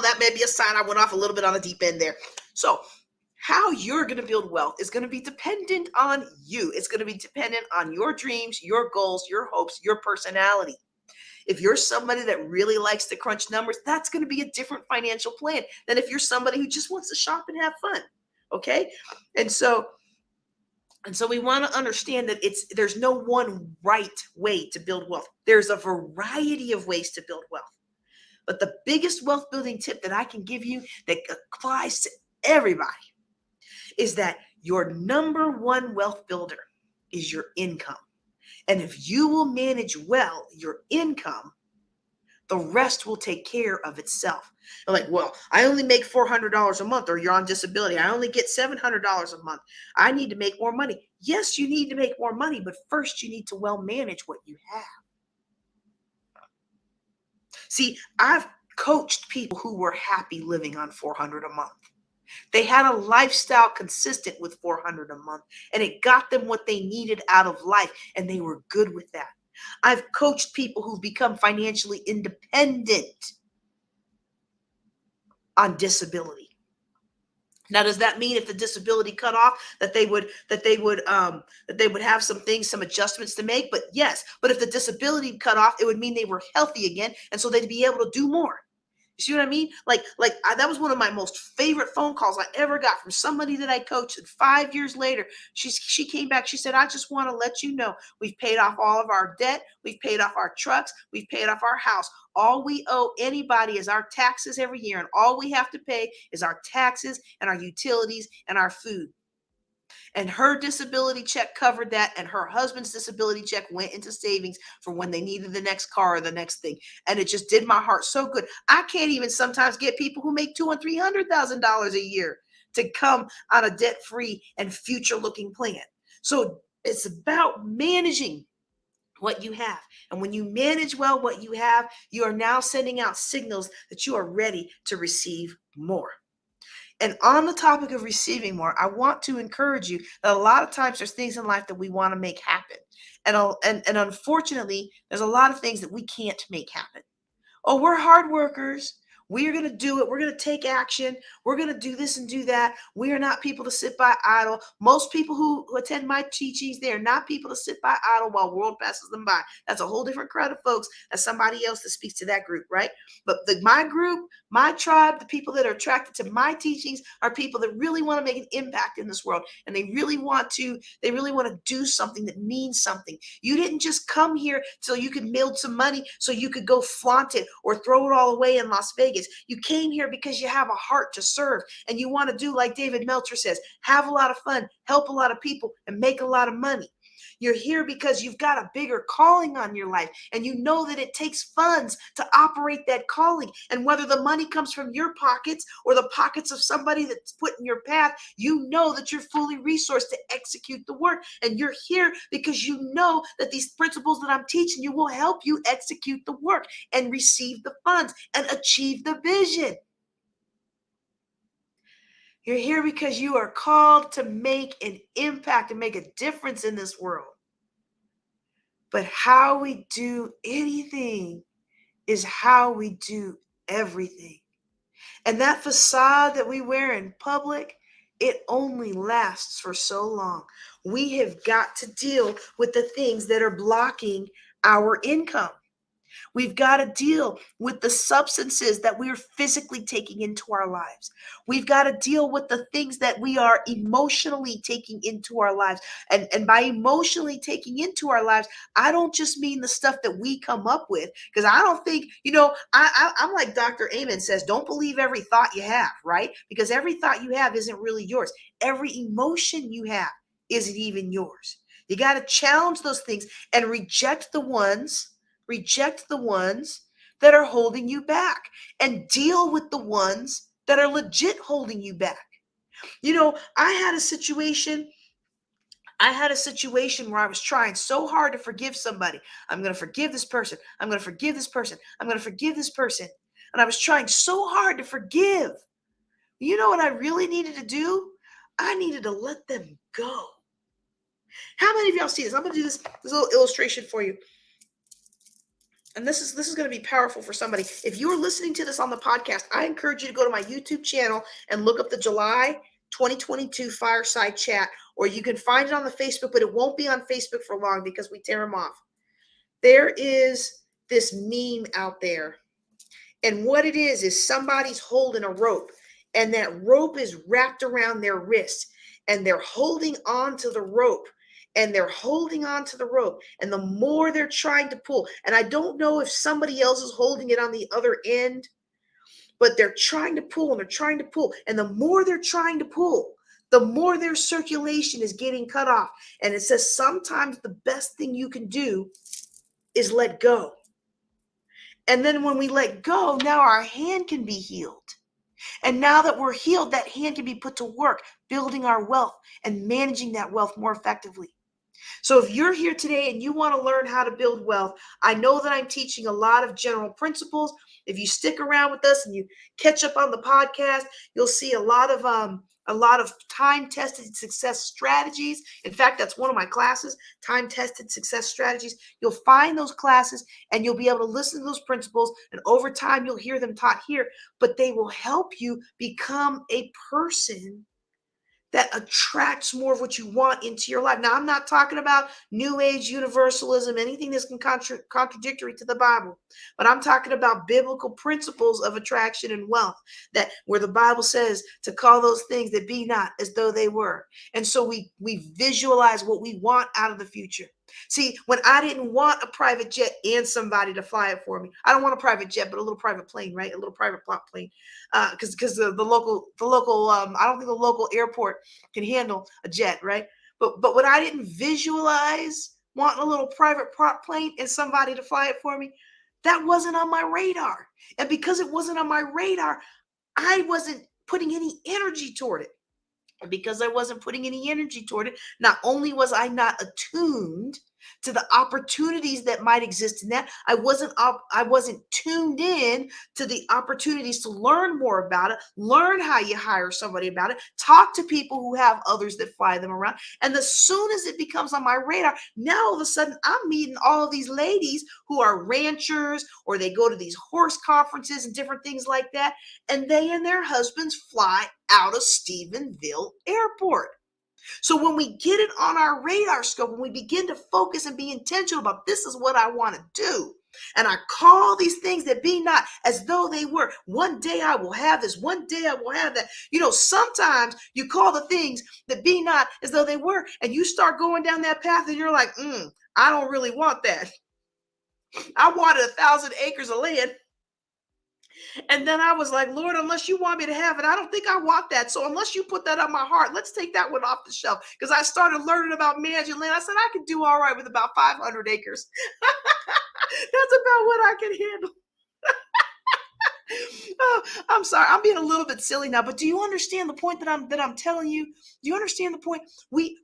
that may be a sign I went off a little bit on the deep end there. So how you're going to build wealth is going to be dependent on you. It's going to be dependent on your dreams, your goals, your hopes, your personality. If you're somebody that really likes to crunch numbers, that's going to be a different financial plan than if you're somebody who just wants to shop and have fun. Okay. And so we want to understand that there's no one right way to build wealth. There's a variety of ways to build wealth. But the biggest wealth building tip that I can give you that applies to everybody is that your number one wealth builder is your income. And if you will manage well your income, the rest will take care of itself. You're like, well, I only make $400 a month, or you're on disability. I only get $700 a month. I need to make more money. Yes, you need to make more money, but first you need to well manage what you have. See, I've coached people who were happy living on $400 a month. They had a lifestyle consistent with $400 a month, and it got them what they needed out of life, and they were good with that. I've coached people who've become financially independent on disability. Now, does that mean if the disability cut off that they would have some adjustments to make? But yes, but if the disability cut off, it would mean they were healthy again, and so they'd be able to do more. You see what I mean? That was one of my most favorite phone calls I ever got from somebody that I coached. And 5 years later, she came back. She said, I just want to let you know we've paid off all of our debt. We've paid off our trucks. We've paid off our house. All we owe anybody is our taxes every year. And all we have to pay is our taxes and our utilities and our food. And her disability check covered that, and her husband's disability check went into savings for when they needed the next car or the next thing. And it just did my heart so good. I can't even sometimes get people who make $200,000 and $300,000 a year to come on a debt-free and future-looking plan. So it's about managing what you have. And when you manage well what you have, you are now sending out signals that you are ready to receive more. And on the topic of receiving more, I want to encourage you that a lot of times there's things in life that we want to make happen. And unfortunately, there's a lot of things that we can't make happen. Oh, we're hard workers. We are going to do it. We're going to take action. We're going to do this and do that. We are not people to sit by idle. Most people who attend my teachings, they are not people to sit by idle while the world passes them by. That's a whole different crowd of folks. That's somebody else that speaks to that group, right? But my group, my tribe, the people that are attracted to my teachings are people that really want to make an impact in this world. And they really want to do something that means something. You didn't just come here so you could build some money so you could go flaunt it or throw it all away in Las Vegas. You came here because you have a heart to serve, and you want to do like David Meltzer says, have a lot of fun, help a lot of people, and make a lot of money. You're here because you've got a bigger calling on your life, and you know that it takes funds to operate that calling. And whether the money comes from your pockets or the pockets of somebody that's put in your path, you know that you're fully resourced to execute the work. And you're here because you know that these principles that I'm teaching you will help you execute the work and receive the funds and achieve the vision. You're here because you are called to make an impact and make a difference in this world. But how we do anything is how we do everything. And that facade that we wear in public, it only lasts for so long. We have got to deal with the things that are blocking our income. We've got to deal with the substances that we're physically taking into our lives. We've got to deal with the things that we are emotionally taking into our lives. And by emotionally taking into our lives, I don't just mean the stuff that we come up with, because I don't think, I'm like Dr. Amen says, don't believe every thought you have, right? Because every thought you have isn't really yours. Every emotion you have isn't even yours. You got to challenge those things and reject the ones that are holding you back, and deal with the ones that are legit holding you back. I had a situation where I was trying so hard to forgive somebody. I'm going to forgive this person. I'm going to forgive this person. I'm going to forgive this person. And I was trying so hard to forgive. You know what I really needed to do? I needed to let them go. How many of y'all see this? I'm going to do this little illustration for you. And this is going to be powerful for somebody. If you're listening to this on the podcast, I encourage you to go to my YouTube channel and look up the July 2022 Fireside Chat, or you can find it on the Facebook, but it won't be on Facebook for long because we tear them off. There is this meme out there, and what it is somebody's holding a rope, and that rope is wrapped around their wrist, and they're holding on to the rope. And they're holding on to the rope. And the more they're trying to pull, and I don't know if somebody else is holding it on the other end, but they're trying to pull and they're trying to pull. And the more they're trying to pull, the more their circulation is getting cut off. And it says sometimes the best thing you can do is let go. And then when we let go, now our hand can be healed. And now that we're healed, that hand can be put to work, building our wealth and managing that wealth more effectively. So if you're here today and you want to learn how to build wealth, I know that I'm teaching a lot of general principles. If you stick around with us and you catch up on the podcast, you'll see a lot of time-tested success strategies. In fact, that's one of my classes, time-tested success strategies. You'll find those classes and you'll be able to listen to those principles, and over time you'll hear them taught here, but they will help you become a person that attracts more of what you want into your life. Now, I'm not talking about New Age universalism, anything that's contradictory to the Bible, but I'm talking about biblical principles of attraction and wealth, that where the Bible says to call those things that be not as though they were. And so we visualize what we want out of the future. See, when I didn't want a private jet and somebody to fly it for me, I don't want a private jet, but a little private plane, right? A little private plot plane, because the local I don't think the local airport can handle a jet, right? But when I didn't visualize wanting a little private prop plane and somebody to fly it for me, that wasn't on my radar. And because it wasn't on my radar, I wasn't putting any energy toward it. And because I wasn't putting any energy toward it, not only was I not attuned to the opportunities that might exist in that, I wasn't tuned in to the opportunities to learn more about it, learn how you hire somebody about it, talk to people who have others that fly them around. And as soon as it becomes on my radar, now all of a sudden I'm meeting all of these ladies who are ranchers, or they go to these horse conferences and different things like that, and they and their husbands fly out of Stephenville Airport. So when we get it on our radar scope, when we begin to focus and be intentional about this is what I want to do, and I call these things that be not as though they were. One day I will have this. One day I will have that. Sometimes you call the things that be not as though they were, and you start going down that path and you're like, I don't really want that. I wanted 1,000 acres of land. And then I was like, Lord, unless you want me to have it, I don't think I want that. So unless you put that on my heart, let's take that one off the shelf. Because I started learning about managing land. I said, I could do all right with about 500 acres. That's about what I can handle. Oh, I'm sorry. I'm being a little bit silly now, but do you understand the point that I'm telling you? Do you understand the point? We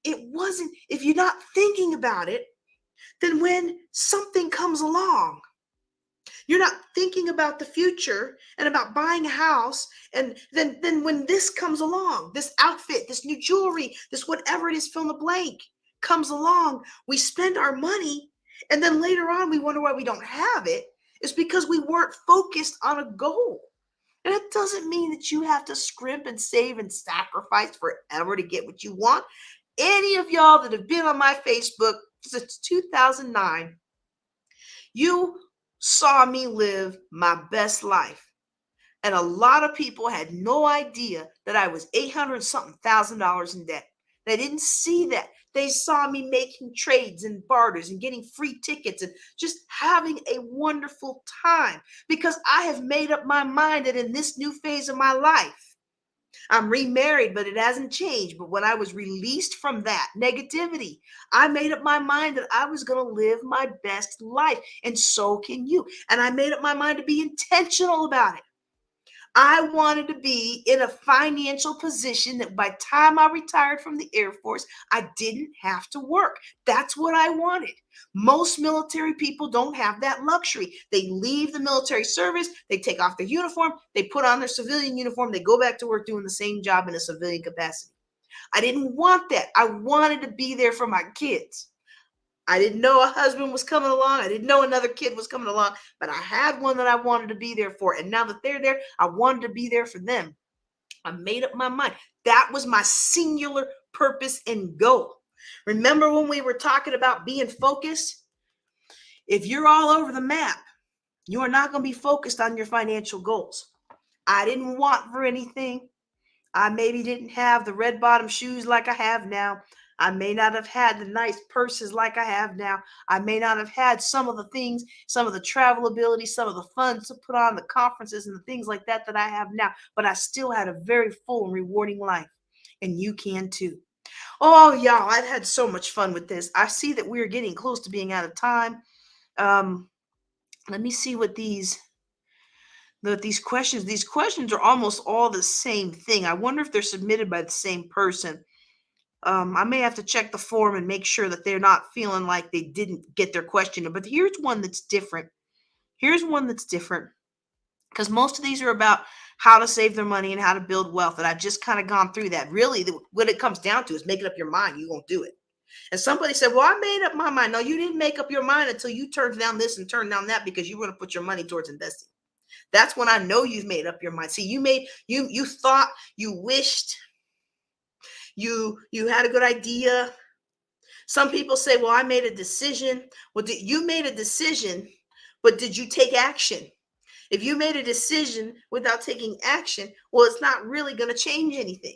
it wasn't, if you're not thinking about it, then when something comes along, you're not thinking about the future and about buying a house. And then when this comes along, this outfit, this new jewelry, this whatever it is, fill in the blank, comes along, we spend our money. And then later on, we wonder why we don't have it. It's because we weren't focused on a goal. And it doesn't mean that you have to scrimp and save and sacrifice forever to get what you want. Any of y'all that have been on my Facebook since 2009, you saw me live my best life. And a lot of people had no idea that I was 800 something $1,000 in debt. They didn't see that. They saw me making trades and barters and getting free tickets and just having a wonderful time, because I have made up my mind that in this new phase of my life, I'm remarried, but it hasn't changed. But when I was released from that negativity, I made up my mind that I was going to live my best life. And so can you. And I made up my mind to be intentional about it. I wanted to be in a financial position that by the time I retired from the Air Force, I didn't have to work. That's what I wanted. Most military people don't have that luxury. They leave the military service, they take off their uniform, they put on their civilian uniform, they go back to work doing the same job in a civilian capacity. I didn't want that. I wanted to be there for my kids. I didn't know a husband was coming along. I didn't know another kid was coming along, but I had one that I wanted to be there for. And now that they're there, I wanted to be there for them. I made up my mind. That was my singular purpose and goal. Remember when we were talking about being focused? If you're all over the map, you are not going to be focused on your financial goals. I didn't want for anything. I maybe didn't have the red bottom shoes like I have now. I may not have had the nice purses like I have now. I may not have had some of the things, some of the travel ability, some of the funds to put on the conferences and the things like that I have now. But I still had a very full and rewarding life. And you can too. Oh, y'all, I've had so much fun with this. I see that we're getting close to being out of time. Let me see what these questions are almost all the same thing. I wonder if they're submitted by the same person. I may have to check the form and make sure that they're not feeling like they didn't get their question. But here's one that's different. Because most of these are about how to save their money and how to build wealth. And I've just kind of gone through that. Really, what it comes down to is making up your mind. You won't do it. And somebody said, well, I made up my mind. No, you didn't make up your mind until you turned down this and turned down that because you were going to put your money towards investing. That's when I know you've made up your mind. See, you thought, you wished, you had a good idea. Some people say, well, I made a decision. Well, you made a decision, but did you take action? If you made a decision without taking action, well, it's not really going to change anything.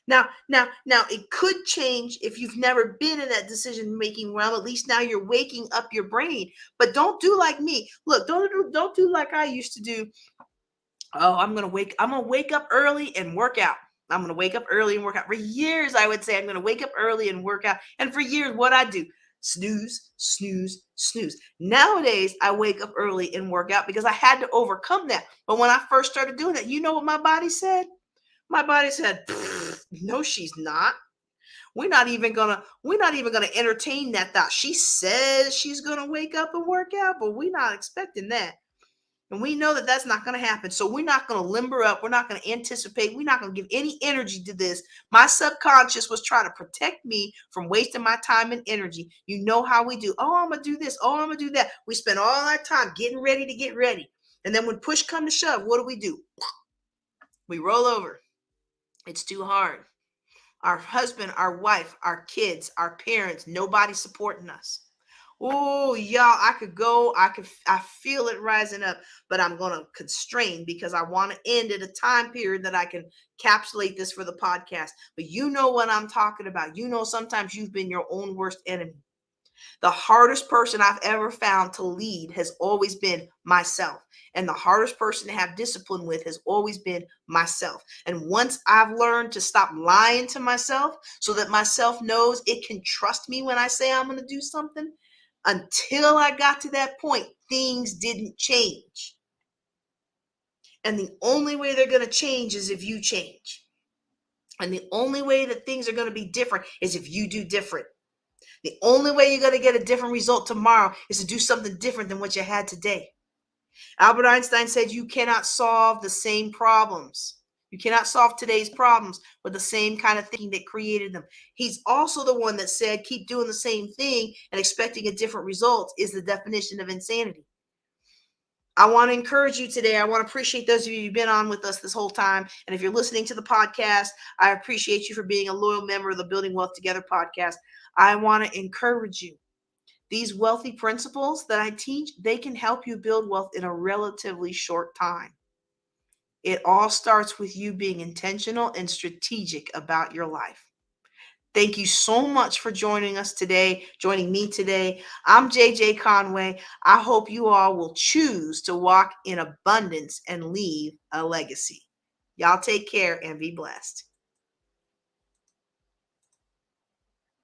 Now, it could change if you've never been in that decision-making realm. At least now you're waking up your brain. But don't do like me. Look, don't do like I used to do. Oh, I'm gonna wake up early and work out. I'm gonna wake up early and work out. For years, I would say I'm gonna wake up early and work out. And for years, what I do, snooze, snooze, snooze. Nowadays, I wake up early and work out because I had to overcome that. But when I first started doing that, you know what my body said? My body said, no, she's not. We're not even gonna entertain that thought. She says she's gonna wake up and work out, but we're not expecting that. And we know that that's not going to happen. So we're not going to limber up. We're not going to anticipate. We're not going to give any energy to this. My subconscious was trying to protect me from wasting my time and energy. You know how we do. Oh, I'm going to do this. Oh, I'm going to do that. We spend all our time getting ready to get ready. And then when push comes to shove, what do? We roll over. It's too hard. Our husband, our wife, our kids, our parents, nobody supporting us. Oh, y'all, I feel it rising up, but I'm going to constrain because I want to end at a time period that I can encapsulate this for the podcast. But you know what I'm talking about. You know, sometimes you've been your own worst enemy. The hardest person I've ever found to lead has always been myself. And the hardest person to have discipline with has always been myself. And once I've learned to stop lying to myself so that myself knows it can trust me when I say I'm going to do something, until I got to that point, things didn't change. And the only way they're going to change is if you change. And the only way that things are going to be different is if you do different. The only way you're going to get a different result tomorrow is to do something different than what you had today. Albert Einstein said you cannot solve the same problems. You cannot solve today's problems with the same kind of thinking that created them. He's also the one that said keep doing the same thing and expecting a different result is the definition of insanity. I want to encourage you today. I want to appreciate those of you who've been on with us this whole time. And if you're listening to the podcast, I appreciate you for being a loyal member of the Building Wealth Together podcast. I want to encourage you. These wealthy principles that I teach, they can help you build wealth in a relatively short time. It all starts with you being intentional and strategic about your life. Thank you so much for joining me today. I'm JJ Conway. I hope you all will choose to walk in abundance and leave a legacy. Y'all take care and be blessed.